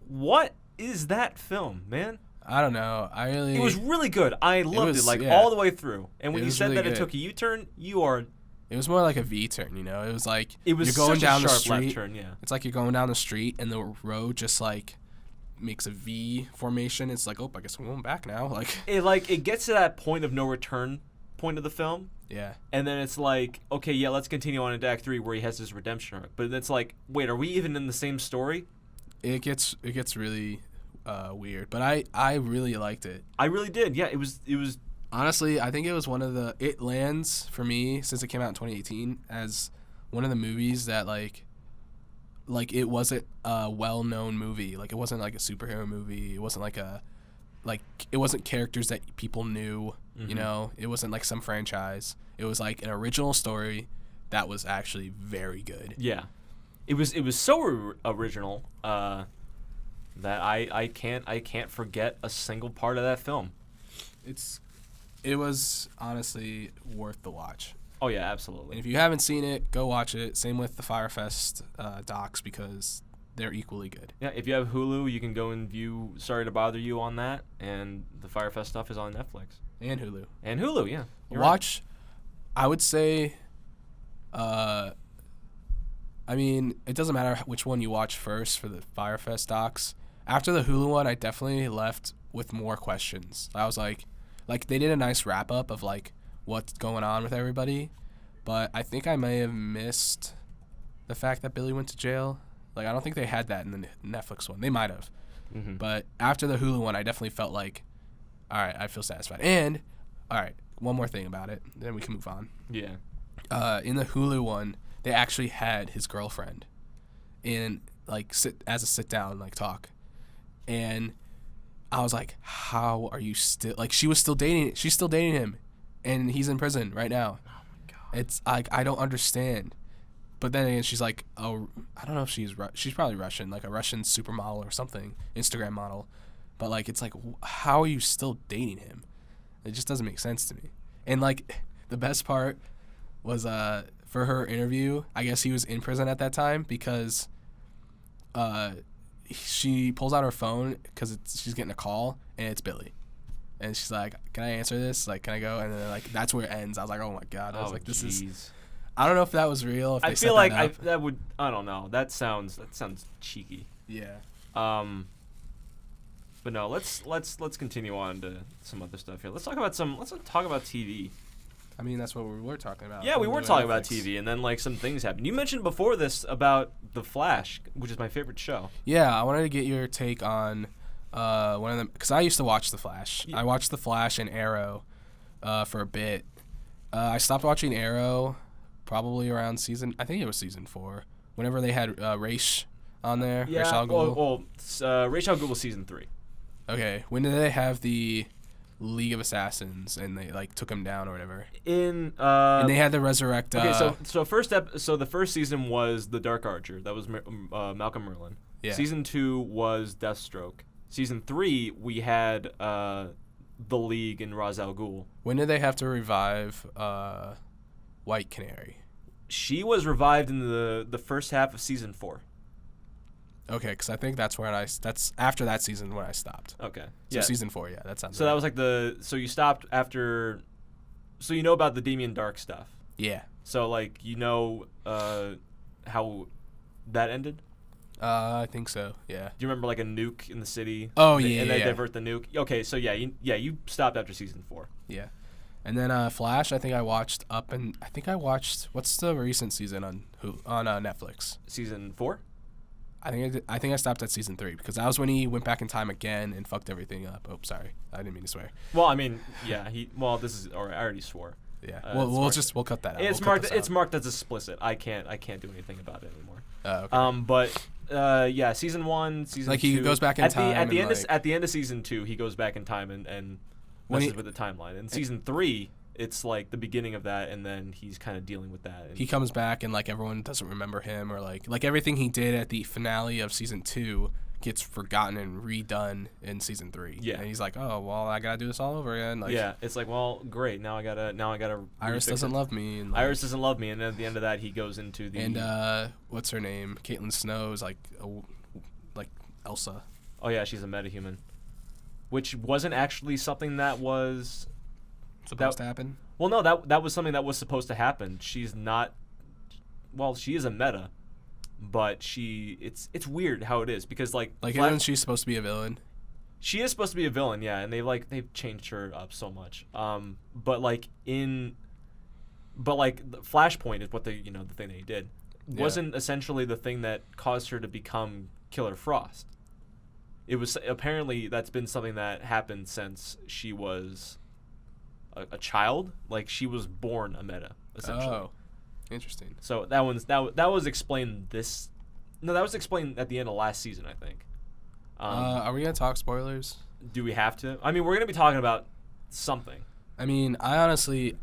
What is that film, man? I don't know. It was really good. I loved it, all the way through. And when you said really that it took a U-turn, you are... It was more like a V-turn, you know? It was like you're going down the street. Left turn, yeah. It's like you're going down the street and the road just like makes a V formation. It's like, oh, I guess I'm going back now. Like it gets to that point of no return point of the film. Yeah. And then it's like, okay, yeah, let's continue on into Act 3 where he has his redemption arc. But it's like, wait, are we even in the same story? It gets really weird, but I really liked it. I really did. Yeah, it was honestly, I think it was it lands for me, since it came out in 2018, as one of the movies that like it wasn't a well-known movie. Like, it wasn't like a superhero movie. It wasn't it wasn't characters that people knew, you know? It wasn't like some franchise. It was like an original story that was actually very good. Yeah. It was so original that I can't forget a single part of that film. It was honestly worth the watch. Oh, yeah, absolutely. And if you haven't seen it, go watch it. Same with the Fyre Fest docs, because they're equally good. Yeah, if you have Hulu, you can go and view Sorry to Bother You on that, and the Fyre Fest stuff is on Netflix. And Hulu. And Hulu, yeah. Watch, right. I would say, I mean, it doesn't matter which one you watch first for the Fyre Fest docs. After the Hulu one, I definitely left with more questions. I was like, they did a nice wrap-up of, like, what's going on with everybody, but I think I may have missed the fact that Billy went to jail. Like, I don't think they had that in the Netflix one. They might have. Mm-hmm. But after the Hulu one, I definitely felt like, all right, I feel satisfied. And, all right, one more thing about it, then we can move on. Yeah. In the Hulu one, they actually had his girlfriend in, like, sit-down, like, talk. And I was like, how are you still, like, she's still dating him, and he's in prison right now. Oh my God. It's like, I don't understand. But then again, she's like, oh, I don't know if she's probably Russian, like a Russian supermodel or something, Instagram model. But like, it's like, how are you still dating him? It just doesn't make sense to me. And like, the best part was for her interview, I guess he was in prison at that time, because she pulls out her phone because she's getting a call, and it's Billy. And she's like, can I answer this? Like, can I go? And then, like, that's where it ends. I was like, oh, my God. I was like, this is... I don't know if that was real. If they I feel like that would... I don't know. That sounds cheeky. Yeah. But no, let's continue on to some other stuff here. Let's talk about TV. I mean, that's what we were talking about. Yeah, we were Hulu talking and about Netflix. TV, and then like some things happened. You mentioned before this about The Flash, which is my favorite show. Yeah, I wanted to get your take on one of them because I used to watch The Flash. Yeah. I watched The Flash and Arrow for a bit. I stopped watching Arrow probably around I think it was season 4. Whenever they had Ra's on there. Yeah, Ra's al Ghul. Ra's al Ghul was season 3. Okay, when did they have the League of Assassins and they like took him down or whatever? And they had to resurrect. Okay, so the first season was The Dark Archer. That was Malcolm Merlyn. Yeah. Season 2 was Deathstroke. Season 3 we had the League and Ra's al Ghul. When did they have to revive White Canary? She was revived in the first half of season 4. Okay, because I think that's that's after that season when I stopped. Okay. So Yeah. season 4, yeah, that sounds. So right. that was like so you stopped after. So you know about the Damien Dark stuff. Yeah. So like how that ended. I think so. Yeah. Do you remember like a nuke in the city? Oh, and yeah, they yeah. divert the nuke. Okay, so you stopped after season 4. Yeah. And then Flash, I think I watched what's the recent season on Netflix? Season 4. I think I stopped at season 3 because that was when he went back in time again and fucked everything up. Oh, sorry, I didn't mean to swear. Well, I mean, yeah, this is. Or I already swore. Yeah. We'll We'll cut that out. It's We'll cut marked. this It's out. marked as explicit. I can't do anything about it anymore. Okay. Yeah, season 1, season Like 2. he goes back in time At the and, end like- at the end of season 2, he goes back in time and When messes he- with the timeline. In season 3, it's like the beginning of that, and then he's kind of dealing with that. And He comes back and like everyone doesn't remember him or like everything he did at the finale of season 2 gets forgotten and redone in season 3. Yeah. And he's like, oh well, I gotta do this all over again. Like, yeah, it's like, well, great. Now I gotta. Iris refix doesn't it. love me. And, like, Iris doesn't love me, and then at the end of that, he goes into the. And what's her name? Caitlin Snow's like Elsa. Oh yeah, she's a metahuman, which wasn't actually something that was. Supposed to happen. Well, no, that was something that was supposed to happen. She's not. Well, she is a meta, but it's weird how it is because like Isn't she supposed to be a villain? she is supposed to be a villain, yeah, and they've changed her up so much. But the Flashpoint is what the thing that he did wasn't essentially the thing that caused her to become Killer Frost. It was apparently that's been something that happened since she was a child. Like she was born a meta essentially. Oh, interesting. So that was explained that was explained at the end of last season, I think. Are we gonna talk spoilers? Do we have to? I mean, we're gonna be talking about something. I mean, I honestly,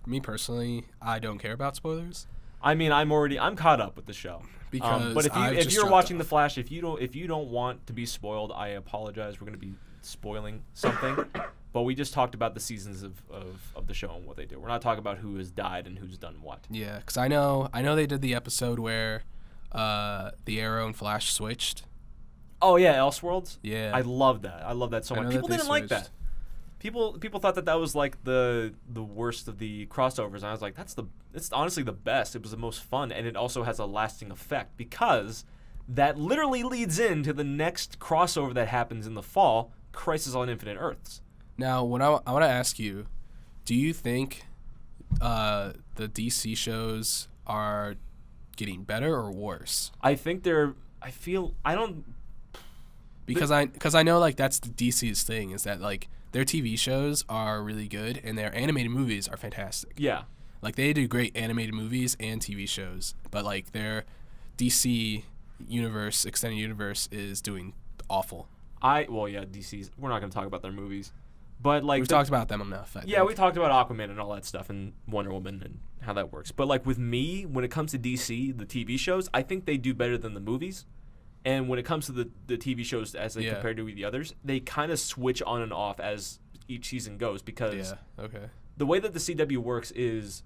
me personally, I don't care about spoilers. I mean, I'm caught up with the show. Because but I've if just you're dropped watching off. The Flash, if you don't want to be spoiled, I apologize. We're gonna be spoiling something. But we just talked about the seasons of the show and what they do. We're not talking about who has died and who's done what. Yeah, because I know they did the episode where the Arrow and Flash switched. Oh yeah, Elseworlds. Yeah. I love that. I love that so I much. know People that they didn't like switched. that. People thought that was like the worst of the crossovers, and I was like, it's honestly the best. It was the most fun, and it also has a lasting effect because that literally leads into the next crossover that happens in the fall, Crisis on Infinite Earths. Now, what I want to ask you, do you think the DC shows are getting better or worse? I think I don't. Because I know like that's the DC's thing is that like their TV shows are really good and their animated movies are fantastic. Yeah. Like they do great animated movies and TV shows, but like their DC universe, extended universe is doing awful. DC's. We're not going to talk about their movies, but like We've talked about them enough. I Yeah, think. we talked about Aquaman and all that stuff and Wonder Woman and how that works. But like with me, when it comes to DC, the TV shows, I think they do better than the movies. And when it comes to the TV shows as they compare to the others, they kind of switch on and off as each season goes because the way that the CW works is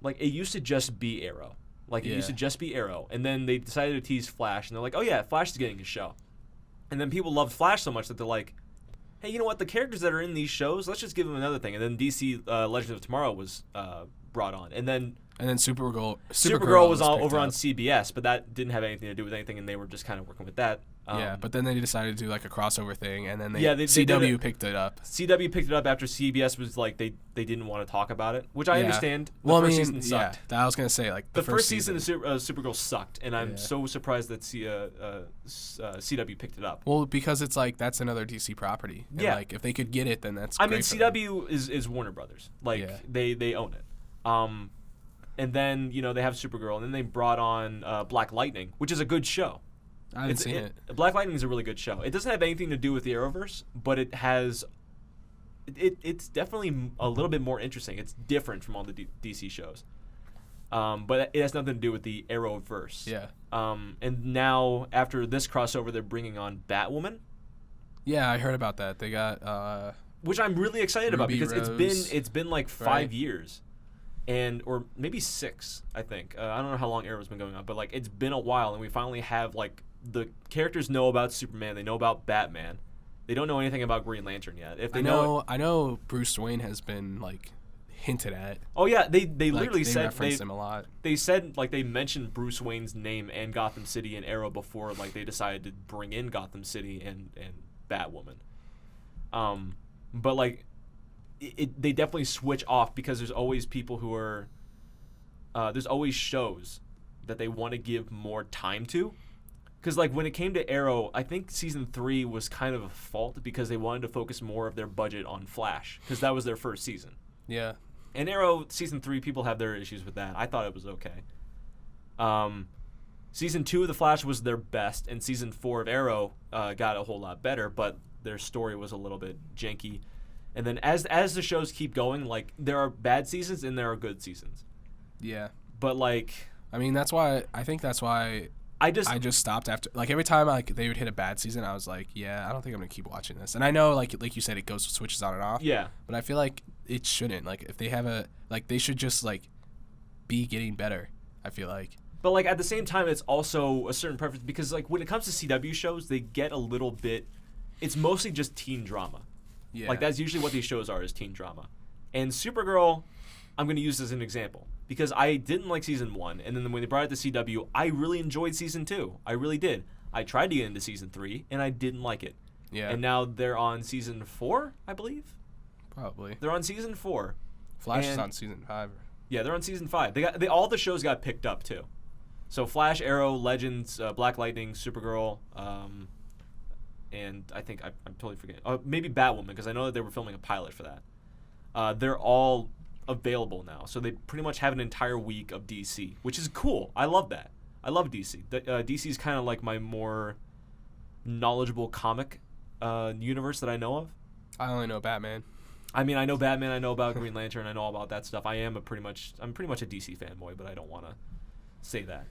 like it used to just be Arrow. Like it used to just be Arrow. And then they decided to tease Flash and they're like, oh yeah, Flash is getting a show. And then people loved Flash so much that they're like, hey, you know what? The characters that are in these shows, let's just give them another thing. And then DC Legends of Tomorrow was brought on. And then Supergirl was all picked over on up. CBS, but that didn't have anything to do with anything, and they were just kind of working with that. Yeah, but then they decided to do like a crossover thing, and then they did CW it. picked it up. CW picked it up after CBS was like they didn't want to talk about it, which I understand. The first season sucked. Yeah, I was gonna say like the first season of Supergirl sucked, and I'm so surprised that CW picked it up. Well, because it's like that's another DC property. And like if they could get it, then that's. I mean, CW is Warner Brothers. Like they own it. And then they have Supergirl, and then they brought on Black Lightning, which is a good show. I haven't seen it. Black Lightning is a really good show. It doesn't have anything to do with the Arrowverse, but it has. It's definitely a little bit more interesting. It's different from all the DC shows, but it has nothing to do with the Arrowverse. Yeah. And now after this crossover, they're bringing on Batwoman. Yeah, I heard about that. They got. Which I'm really excited about because Rose, it's been like 5 years. Or maybe 6, I think. I don't know how long Arrow's been going on, but like it's been a while, and we finally have like the characters know about Superman, they know about Batman, they don't know anything about Green Lantern yet. If they I know Bruce Wayne has been like hinted at. Oh yeah, they like, literally said referenced him a lot. They said like they mentioned Bruce Wayne's name and Gotham City and Arrow before like they decided to bring in Gotham City and Batwoman. But like. They definitely switch off because there's always people who are there's always shows that they want to give more time to, because like when it came to Arrow, I think season 3 was kind of a fault because they wanted to focus more of their budget on Flash because that was their first season. Yeah. And Arrow season 3, people have their issues with that. I thought it was okay. Season 2 of the Flash was their best, and season 4 of Arrow got a whole lot better, but their story was a little bit janky. And then as the shows keep going, like there are bad seasons and there are good seasons. Yeah. But like, I mean, that's why I just stopped after like every time like they would hit a bad season, I was like, yeah, I don't think I'm gonna keep watching this. And I know like you said, it switches on and off. Yeah. But I feel like it shouldn't. Like if they have they should just like be getting better. I feel like. But like at the same time, it's also a certain preference because like when it comes to CW shows, they get a little bit. It's mostly just teen drama. Yeah. Like that's usually what these shows are, is teen drama. And Supergirl, I'm going to use as an example because I didn't like season 1, and then when they brought it to CW, I really enjoyed season 2. I really did. I tried to get into season 3 and I didn't like it. Yeah. And now they're on season 4, I believe. Probably. They're on season 4. Flash is on season 5. Yeah, they're on season 5. All the shows got picked up too. So Flash, Arrow, Legends, Black Lightning, Supergirl, and I think I'm totally forgetting. Maybe Batwoman, because I know that they were filming a pilot for that. They're all available now, so they pretty much have an entire week of DC, which is cool. I love that. I love DC. DC is kind of like my more knowledgeable comic universe that I know of. I only know Batman. I mean, I know Batman. I know about Green Lantern. I know all about that stuff. I'm pretty much a DC fanboy, but I don't want to say that.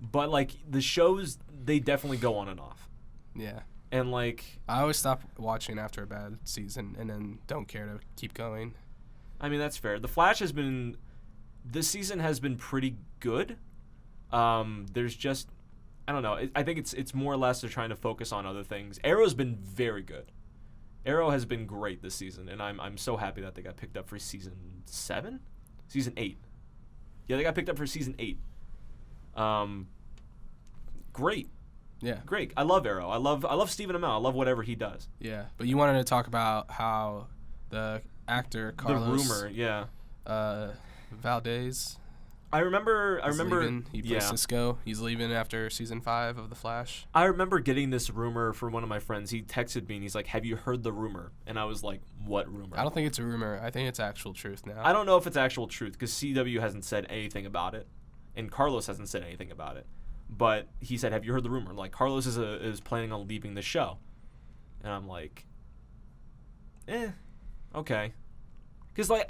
But like the shows, they definitely go on and off. Yeah. And like I always stop watching after a bad season and then don't care to keep going. I mean, that's fair. The Flash this season has been pretty good. There's just I don't know. I think it's more or less they're trying to focus on other things. Arrow's been very good. Arrow has been great this season, and I'm so happy that they got picked up for season 7? Season 8. Yeah, they got picked up for season 8. Great. Yeah. Great. I love Arrow. I love Stephen Amell. I love whatever he does. Yeah. But you wanted to talk about how the actor Carlos the rumor, yeah. Valdez. I remember leaving. He plays Cisco. He's leaving after season 5 of The Flash. I remember getting this rumor from one of my friends. He texted me and he's like, "Have you heard the rumor?" And I was like, "What rumor?" I don't think it's a rumor. I think it's actual truth now. I don't know if it's actual truth because CW hasn't said anything about it, and Carlos hasn't said anything about it. But he said, "Have you heard the rumor?" Like Carlos is planning on leaving the show, and I'm like, okay, because like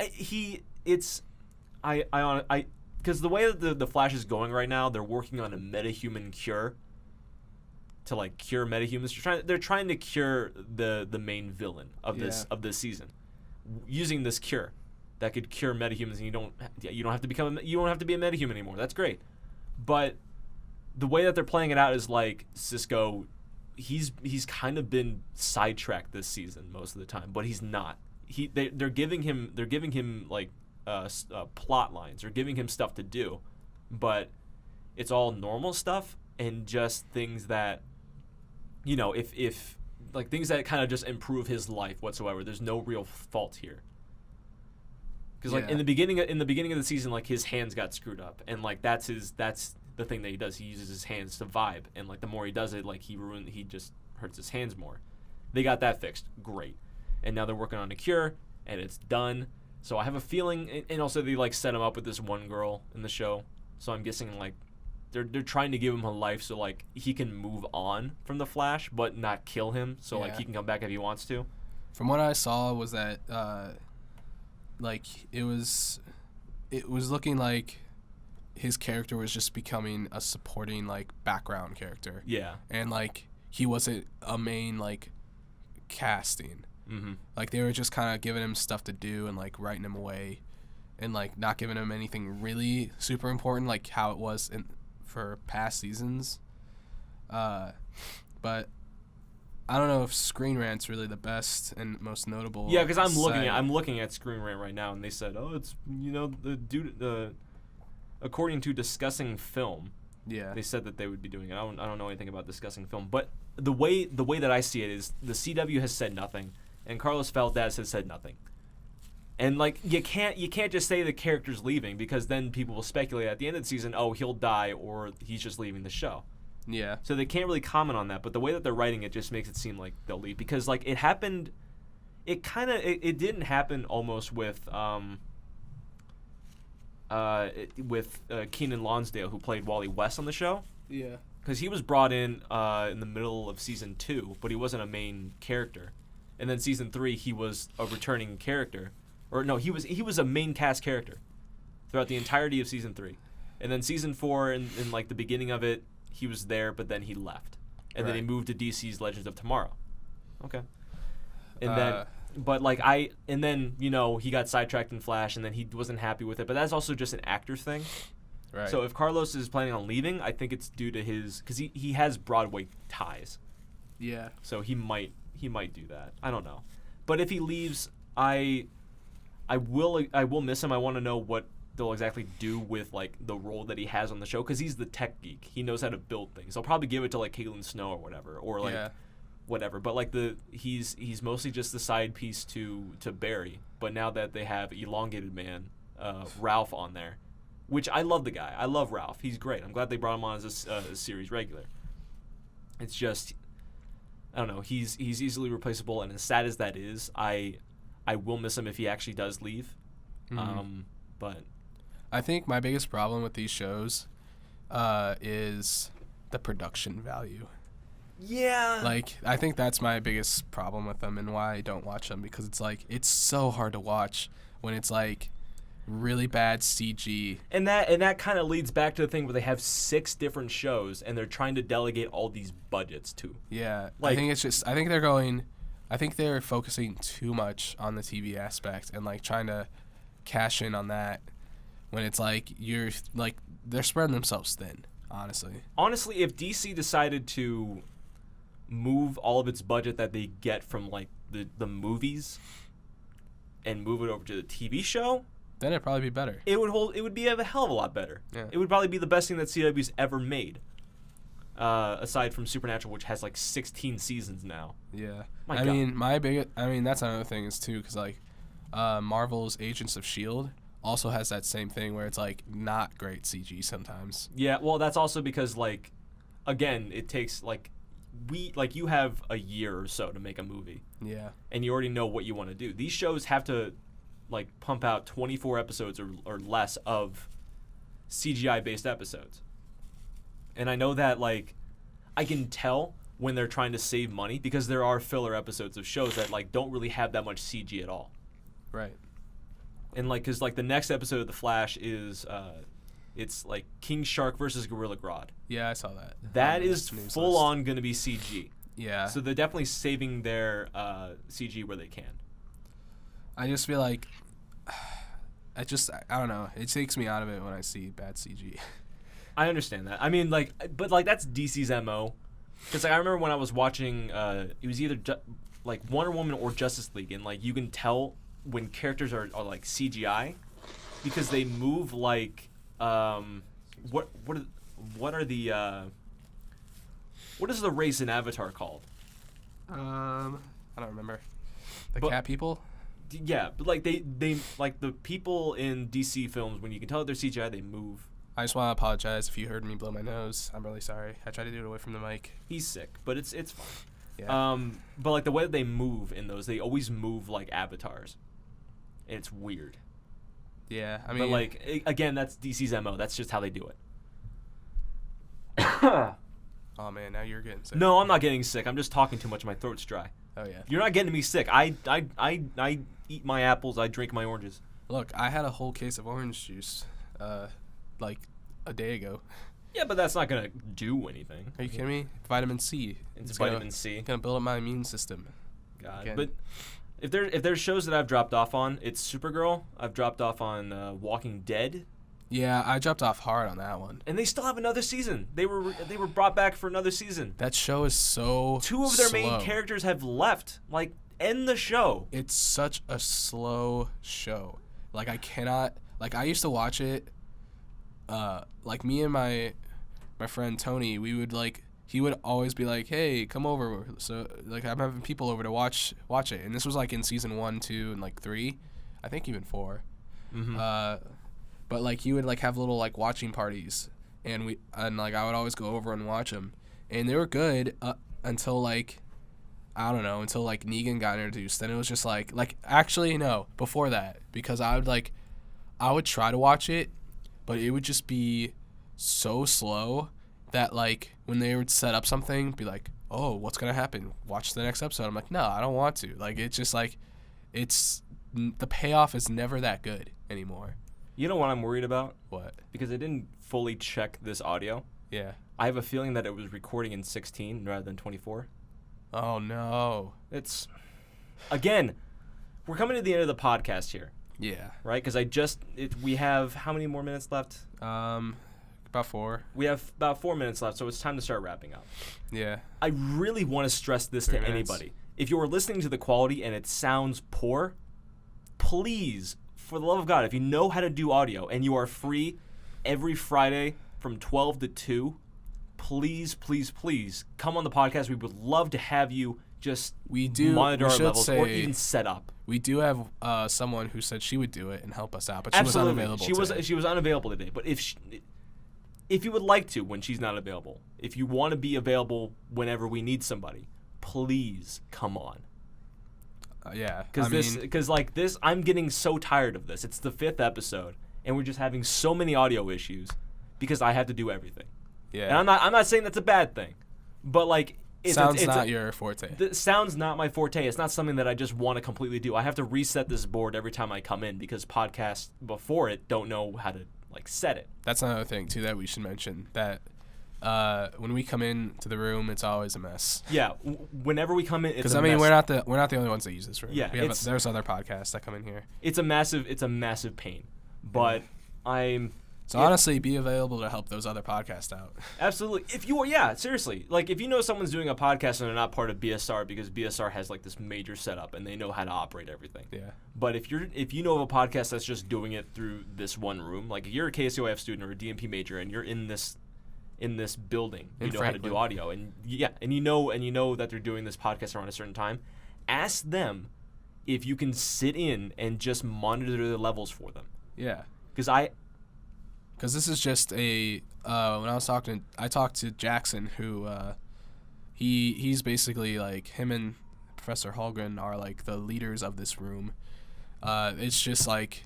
because the way that the Flash is going right now, they're working on a metahuman cure to like cure metahumans. They're trying to cure the main villain of this season using this cure that could cure metahumans, and you don't have to be a metahuman anymore. That's great, but the way that they're playing it out is like Cisco, he's kind of been sidetracked this season most of the time, but he's not. They're giving him like plot lines. They're giving him stuff to do, but it's all normal stuff, and just things that, you know, if like things that kind of just improve his life whatsoever. There's no real fault here. Because like in the beginning of the season, like his hands got screwed up, and like that's the thing that he does. He uses his hands to vibe, and like the more he does it, like he just hurts his hands more. They got that fixed, great, and now they're working on a cure, and it's done. So I have a feeling, and also they like set him up with this one girl in the show. So I'm guessing like they're trying to give him a life so like he can move on from the Flash, but not kill him. So like he can come back if he wants to. From what I saw was that like it was looking like his character was just becoming a supporting like background character. Yeah. And like he wasn't a main like casting. Mm-hmm. Like they were just kind of giving him stuff to do and like writing him away, and like not giving him anything really super important like how it was for past seasons. But I don't know if Screen Rant's really the best and most notable. Yeah, because I'm looking at Screen Rant right now, and they said, oh, it's, you know, according to Discussing Film. Yeah. They said that they would be doing it. I don't know anything about Discussing Film, but the way that I see it is the CW has said nothing, and Carlos Valdez has said nothing. And like you can't just say the character's leaving, because then people will speculate at the end of the season, oh, he'll die or he's just leaving the show. Yeah. So they can't really comment on that, but the way that they're writing it just makes it seem like they'll leave, because like it happened. It didn't happen almost with Keenan Lonsdale, who played Wally West on the show. Yeah. Because he was brought in the middle of season 2, but he wasn't a main character. And then season 3, he was a returning character, or no, he was a main cast character throughout the entirety of season 3. And then season 4, in like the beginning of it, he was there, but then he left, and then he moved to DC's Legends of Tomorrow. Okay. And then, but like you know, he got sidetracked in Flash, and then he wasn't happy with it. But that's also just an actor thing. Right. So if Carlos is planning on leaving, I think it's due to because he has Broadway ties. Yeah. So he might do that. I don't know. But if he leaves, I will miss him. I want to know what they'll exactly do with like the role that he has on the show, because he's the tech geek. He knows how to build things. I'll probably give it to like Caitlin Snow or whatever, or like whatever. But like he's mostly just the side piece to Barry. But now that they have Elongated Man, Ralph on there, which I love the guy. I love Ralph. He's great. I'm glad they brought him on as a series regular. It's just, I don't know. He's easily replaceable, and as sad as that is, I will miss him if he actually does leave. Mm-hmm. But I think my biggest problem with these shows is the production value. Yeah. Like, I think that's my biggest problem with them and why I don't watch them, because it's like, it's so hard to watch when it's like really bad CG. And that kind of leads back to the thing where they have 6 different shows and they're trying to delegate all these budgets to. Yeah. Like, I think they're focusing too much on the TV aspect and like trying to cash in on that, when it's like they're spreading themselves thin, honestly. Honestly, if DC decided to move all of its budget that they get from like the movies and move it over to the TV show, then it'd probably be better. It would be a hell of a lot better. Yeah. It would probably be the best thing that CW's ever made. Aside from Supernatural, which has like 16 seasons now. Yeah. I mean, that's another thing is too, because like Marvel's Agents of S.H.I.E.L.D. also has that same thing where it's like not great CG sometimes. Yeah, well, that's also because like, again, it takes like you have a year or so to make a movie. Yeah. And you already know what you want to do. These shows have to like pump out 24 episodes or less of CGI based episodes. And I know that like I can tell when they're trying to save money, because there are filler episodes of shows that like don't really have that much CG at all. Right. And like, cause like the next episode of The Flash is it's like King Shark versus Gorilla Grodd. Yeah, I saw that. That is full on gonna be CG. Yeah. So they're definitely saving their CG where they can. I just feel like I don't know. It takes me out of it when I see bad CG. I understand that. I mean, like, but like that's DC's MO. Because like, I remember when I was watching, it was either like Wonder Woman or Justice League, and like you can tell when characters are like CGI, because they move like what are the What is the race in Avatar called? I don't remember. The But- cat people? Yeah, but like they like the people in DC films, when you can tell that they're CGI, they move. I just want to apologize if you heard me blow my nose. I'm really sorry. I tried to do it away from the mic. He's sick, but it's fine. Yeah. But like the way that they move in those, they always move like avatars. It's weird. Yeah, I mean... But like again, that's DC's MO. That's just how they do it. Oh, man, now you're getting sick. No, I'm not getting sick. I'm just talking too much. My throat's dry. Oh, yeah. You're not getting me sick. I eat my apples. I drink my oranges. Look, I had a whole case of orange juice, like a day ago. Yeah, but that's not gonna do anything. Are you kidding me? Vitamin C. It's vitamin C. Gonna build up my immune system. God. Again. But if there's shows that I've dropped off on, it's Supergirl. I've dropped off on Walking Dead, Yeah, I dropped off hard on that one. and they still have another season. They were brought back for another season. That show is so Two of their slow. main characters have left. Like, end the show. It's such a slow show. Like, I cannot... Like, I used to watch it... like, me and my friend Tony, we would, like... He would always be like, hey, come over. So, like, I'm having people over to watch it. And this was, like, in season 1, 2, and, like, 3. I think even 4. Mm-hmm. But, like, he would, like, have little, like, watching parties. And, like, I would always go over and watch them. And they were good until, like... I don't know, until, like, Negan got introduced. Then it was just, like, actually, no, before that. Because I would try to watch it, but it would just be so slow that, like, when they would set up something, be like, oh, what's going to happen? Watch the next episode. I'm like, no, I don't want to. Like, it's just, like, the payoff is never that good anymore. You know what I'm worried about? What? Because I didn't fully check this audio. Yeah. I have a feeling that it was recording in 16 rather than 24. Oh, no. It's, again, we're coming to the end of the podcast here, Yeah. right? Because we have how many more minutes left? About 4. We have about 4 minutes left, so it's time to start wrapping up. Yeah. I really want to stress this to 3 minutes. anybody. If you are listening to the quality and it sounds poor, please, for the love of God, if you know how to do audio and you are free every Friday from 12 to 2, please, please, please come on the podcast. We would love to have you just monitor our levels or even set up. We do have someone who said she would do it and help us out, but she Absolutely. was unavailable today. She was unavailable today. But if you would like to when she's not available, if you want to be available whenever we need somebody, please come on. Yeah. Because I'm getting so tired of this. It's the 5th episode, and we're just having so many audio issues because I have to do everything. Yeah. And I'm not saying that's a bad thing, but like Sound's not your forte. Sound's not my forte. It's not something that I just want to completely do. I have to reset this board every time I come in because podcasts before it don't know how to like set it. That's another thing too that we should mention, that when we come into the room, it's always a mess. Yeah, whenever we come in, it's because a mess. we're not the only ones that use this room. Yeah, there's other podcasts that come in here. It's a massive pain, but So honestly, be available to help those other podcasts out. Absolutely. Seriously. Like, if you know someone's doing a podcast and they're not part of BSR because BSR has, like, this major setup and they know how to operate everything. Yeah. But if you know of a podcast that's just doing it through this one room, like, if you're a KSUIF student or a DMP major and you're in this building, you know how to do audio, and you know that they're doing this podcast around a certain time, ask them if you can sit in and just monitor the levels for them. Yeah. Because this is just when I talked to Jackson, who he's basically like, him and Professor Holgren are like the leaders of this room. It's just like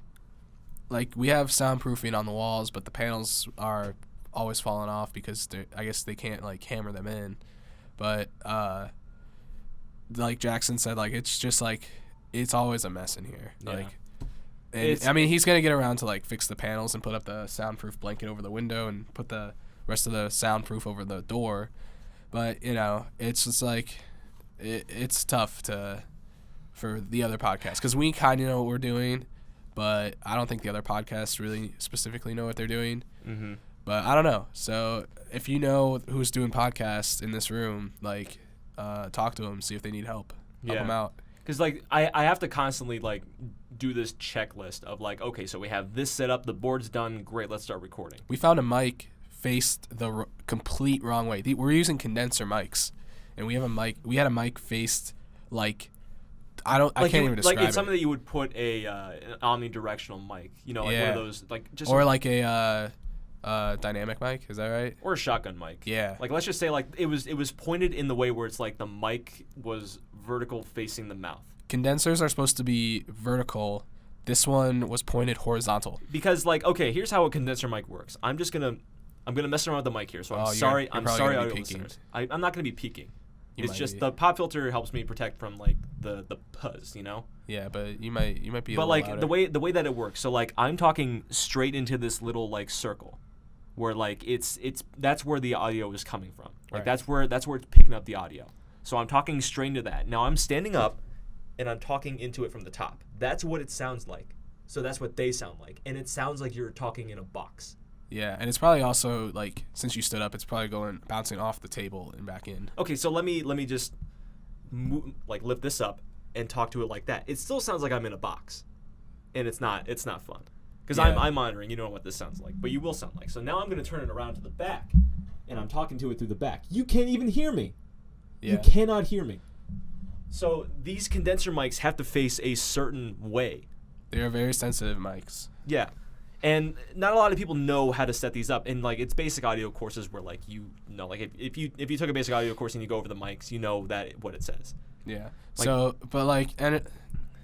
we have soundproofing on the walls, but the panels are always falling off because I guess they can't like hammer them in. But like Jackson said, like it's just like it's always a mess in here. Yeah. Like. And, I mean, he's going to get around to, like, fix the panels and put up the soundproof blanket over the window and put the rest of the soundproof over the door. But, you know, it's just, like, it's tough for the other podcasts. Because we kind of know what we're doing, but I don't think the other podcasts really specifically know what they're doing. Mm-hmm. But I don't know. So if you know who's doing podcasts in this room, like, talk to them, see if they need help. Help them out. Because, like, I have to constantly, like, do this checklist of, like, okay, so we have this set up, the board's done, great, let's start recording. We found a mic faced the complete wrong way. We're using condenser mics, and we have a mic. We had a mic faced like I can't even describe like it's it. something that you would put an omnidirectional mic, like one of those just or like a dynamic mic. Is that right? Or a shotgun mic. Yeah. Like let's just say like it was pointed in the way where it's like the mic was vertical facing the mouth. Condensers are supposed to be vertical. This one was pointed horizontal. Because okay, here's how a condenser mic works. I'm gonna mess around with the mic here, so I'm sorry, audio listeners. I'm not gonna be peeking. It's just the pop filter helps me protect from like the puzz, Yeah, but you might be. But like the way that it works, so like I'm talking straight into this little like circle, where like it's that's where the audio is coming from. Like that's where it's picking up the audio. So I'm talking straight into that. Now I'm standing up, and I'm talking into it from the top. That's what it sounds like. So that's what they sound like, and it sounds like you're talking in a box. Yeah, and it's probably also like since you stood up, it's probably bouncing off the table and back in. Okay, so let me just lift this up and talk to it like that. It still sounds like I'm in a box, and it's not fun because I'm monitoring. You know what this sounds like, but you will sound like. So now I'm gonna turn it around to the back, and I'm talking to it through the back. You can't even hear me. Yeah. You cannot hear me. So these condenser mics have to face a certain way. They are very sensitive mics. Yeah. And not a lot of people know how to set these up. And like it's basic audio courses where like if you took a basic audio course and you go over the mics, you know that what it says. Yeah.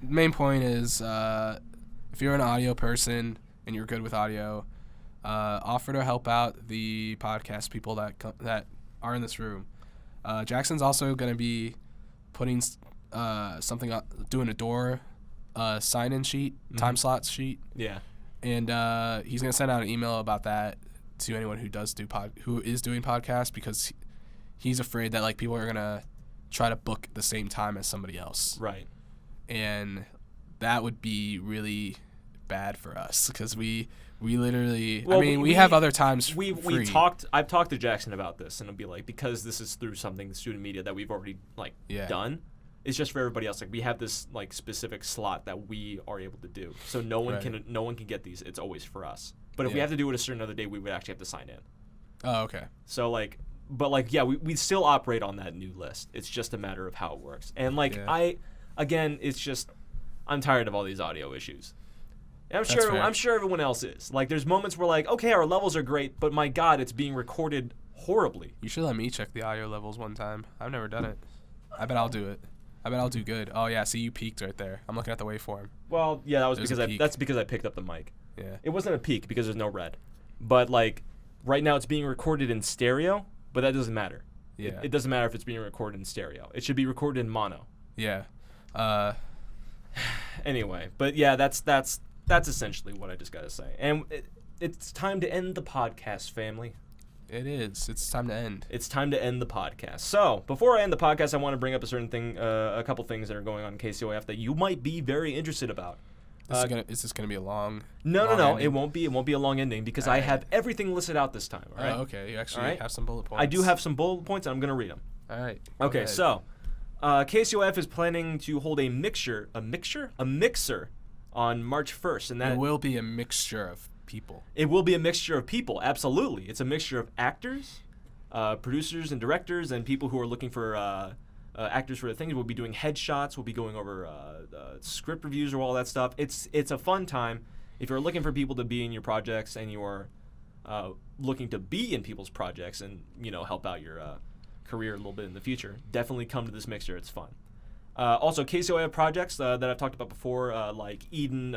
Main point is if you're an audio person and you're good with audio, offer to help out the podcast people that are in this room. Jackson's also going to be putting something up, doing a door sign-in sheet, time slots sheet. Yeah. And he's going to send out an email about that to anyone who is doing podcasts because he's afraid that like people are going to try to book the same time as somebody else. Right. And that would be really bad for us because we literally we have other times free. I've talked to Jackson about this, and it'll be like because this is through something student media that we've already done. It's just for everybody else. Like we have this like specific slot that we are able to do. So no one can get these. It's always for us. But if we have to do it a certain other day, we would actually have to sign in. Oh, okay. So we still operate on that new list. It's just a matter of how it works. And it's just I'm tired of all these audio issues. And I'm sure everyone else is. Like there's moments where like, okay, our levels are great, but my God, it's being recorded horribly. You should let me check the audio levels one time. I've never done it. I bet I'll do it. I bet I'll do good. Oh yeah, see you peaked right there. I'm looking at the waveform. Well, yeah, that's because I picked up the mic. Yeah. It wasn't a peak because there's no red. But like right now it's being recorded in stereo, but that doesn't matter. Yeah. It doesn't matter if it's being recorded in stereo. It should be recorded in mono. Yeah. Anyway, but yeah, that's essentially what I just got to say. And it's time to end the podcast, family. It is. It's time to end. It's time to end the podcast. So, before I end the podcast, I want to bring up a couple things that are going on in KSUIF that you might be very interested about. Is this gonna be a long? No. Ending? It won't be. It won't be a long ending because I have everything listed out this time. All right. Oh, okay. You actually have some bullet points. I do have some bullet points, and I'm gonna read them. All right. Okay. So, KSUIF is planning to hold a mixer on March 1st, and that it will be a mixture of people. It will be a mixture of people. Absolutely, it's a mixture of actors, producers, and directors, and people who are looking for actors for the things. We'll be doing headshots. We'll be going over script reviews or all that stuff. It's a fun time. If you're looking for people to be in your projects and you're looking to be in people's projects and help out your career a little bit in the future, definitely come to this mixture. It's fun. Also, KSUIF projects that I've talked about before, like Eden,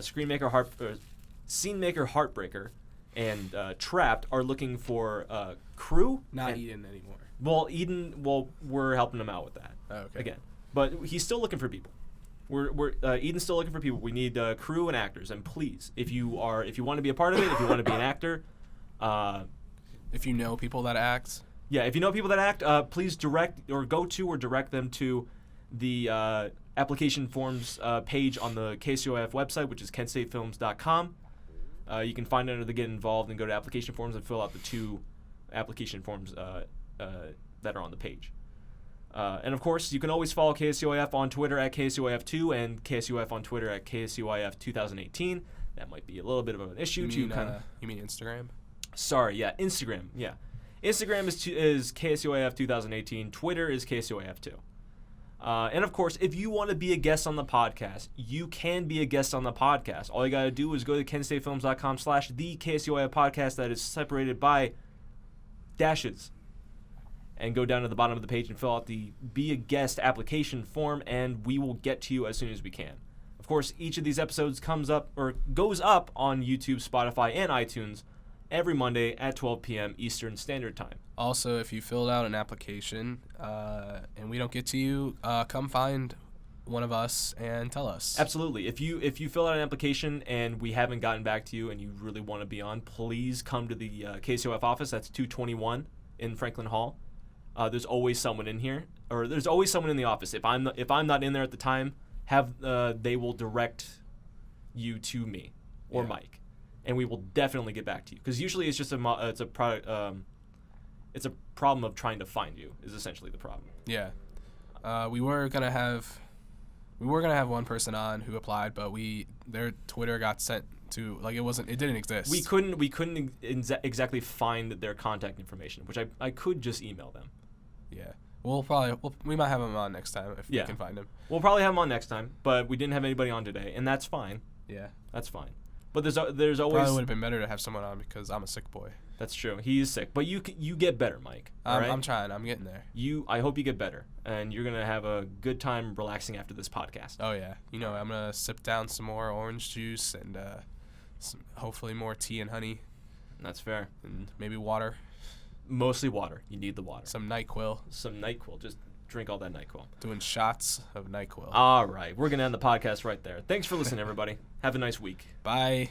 Scene Maker Heartbreaker, and Trapped, are looking for crew. Not Eden anymore. Well, Eden, we're helping him out with that. Oh, okay. Again, but he's still looking for people. We're Eden's still looking for people. We need crew and actors. And please, if you want to be a part of it, if you want to be an actor, if you know people that act. Yeah, if you know people that act, please direct them to the application forms page on the KSUIF website, which is kentstatefilms.com. You can find it under the Get Involved and go to application forms and fill out the 2 application forms that are on the page. And of course, you can always follow KSUIF on Twitter at KSUIF2 and KSUIF on Twitter at KSUIF 2018. That might be a little bit of an issue You mean Instagram? Sorry, yeah, Instagram, yeah. Instagram is KSUIF 2018. Twitter is KSUIF2. And of course, if you want to be a guest on the podcast, you can be a guest on the podcast. All you got to do is go to kentstatefilms.com/the KSUIF podcast that is separated by dashes. And go down to the bottom of the page and fill out the Be a Guest application form, and we will get to you as soon as we can. Of course, each of these episodes goes up on YouTube, Spotify, and iTunes every Monday at 12 p.m. Eastern Standard Time. Also, if you filled out an application and we don't get to you, come find one of us and tell us. Absolutely. If you fill out an application and we haven't gotten back to you and you really want to be on, please come to the KSUIF office. That's 221 in Franklin Hall. There's always someone in here, or there's always someone in the office. If I'm not in there at the time, they will direct you to me or Mike, and we will definitely get back to you. Because usually it's just it's a problem of trying to find you is essentially the problem. Yeah, we were gonna have one person on who applied, but their Twitter got sent to it didn't exist. We couldn't exactly find their contact information, which I could just email them. Yeah. We might have him on next time if we can find him. We'll probably have him on next time, but we didn't have anybody on today, and that's fine. Yeah. That's fine. But there's always... Probably would have been better to have someone on because I'm a sick boy. That's true. He is sick. But you get better, Mike. All right? I'm trying. I'm getting there. I hope you get better, and you're going to have a good time relaxing after this podcast. Oh, yeah. I'm going to sip down some more orange juice and hopefully more tea and honey. That's fair. And maybe water. Mostly water. You need the water. Some NyQuil. Just drink all that NyQuil. Doing shots of NyQuil. All right. We're going to end the podcast right there. Thanks for listening, everybody. Have a nice week. Bye.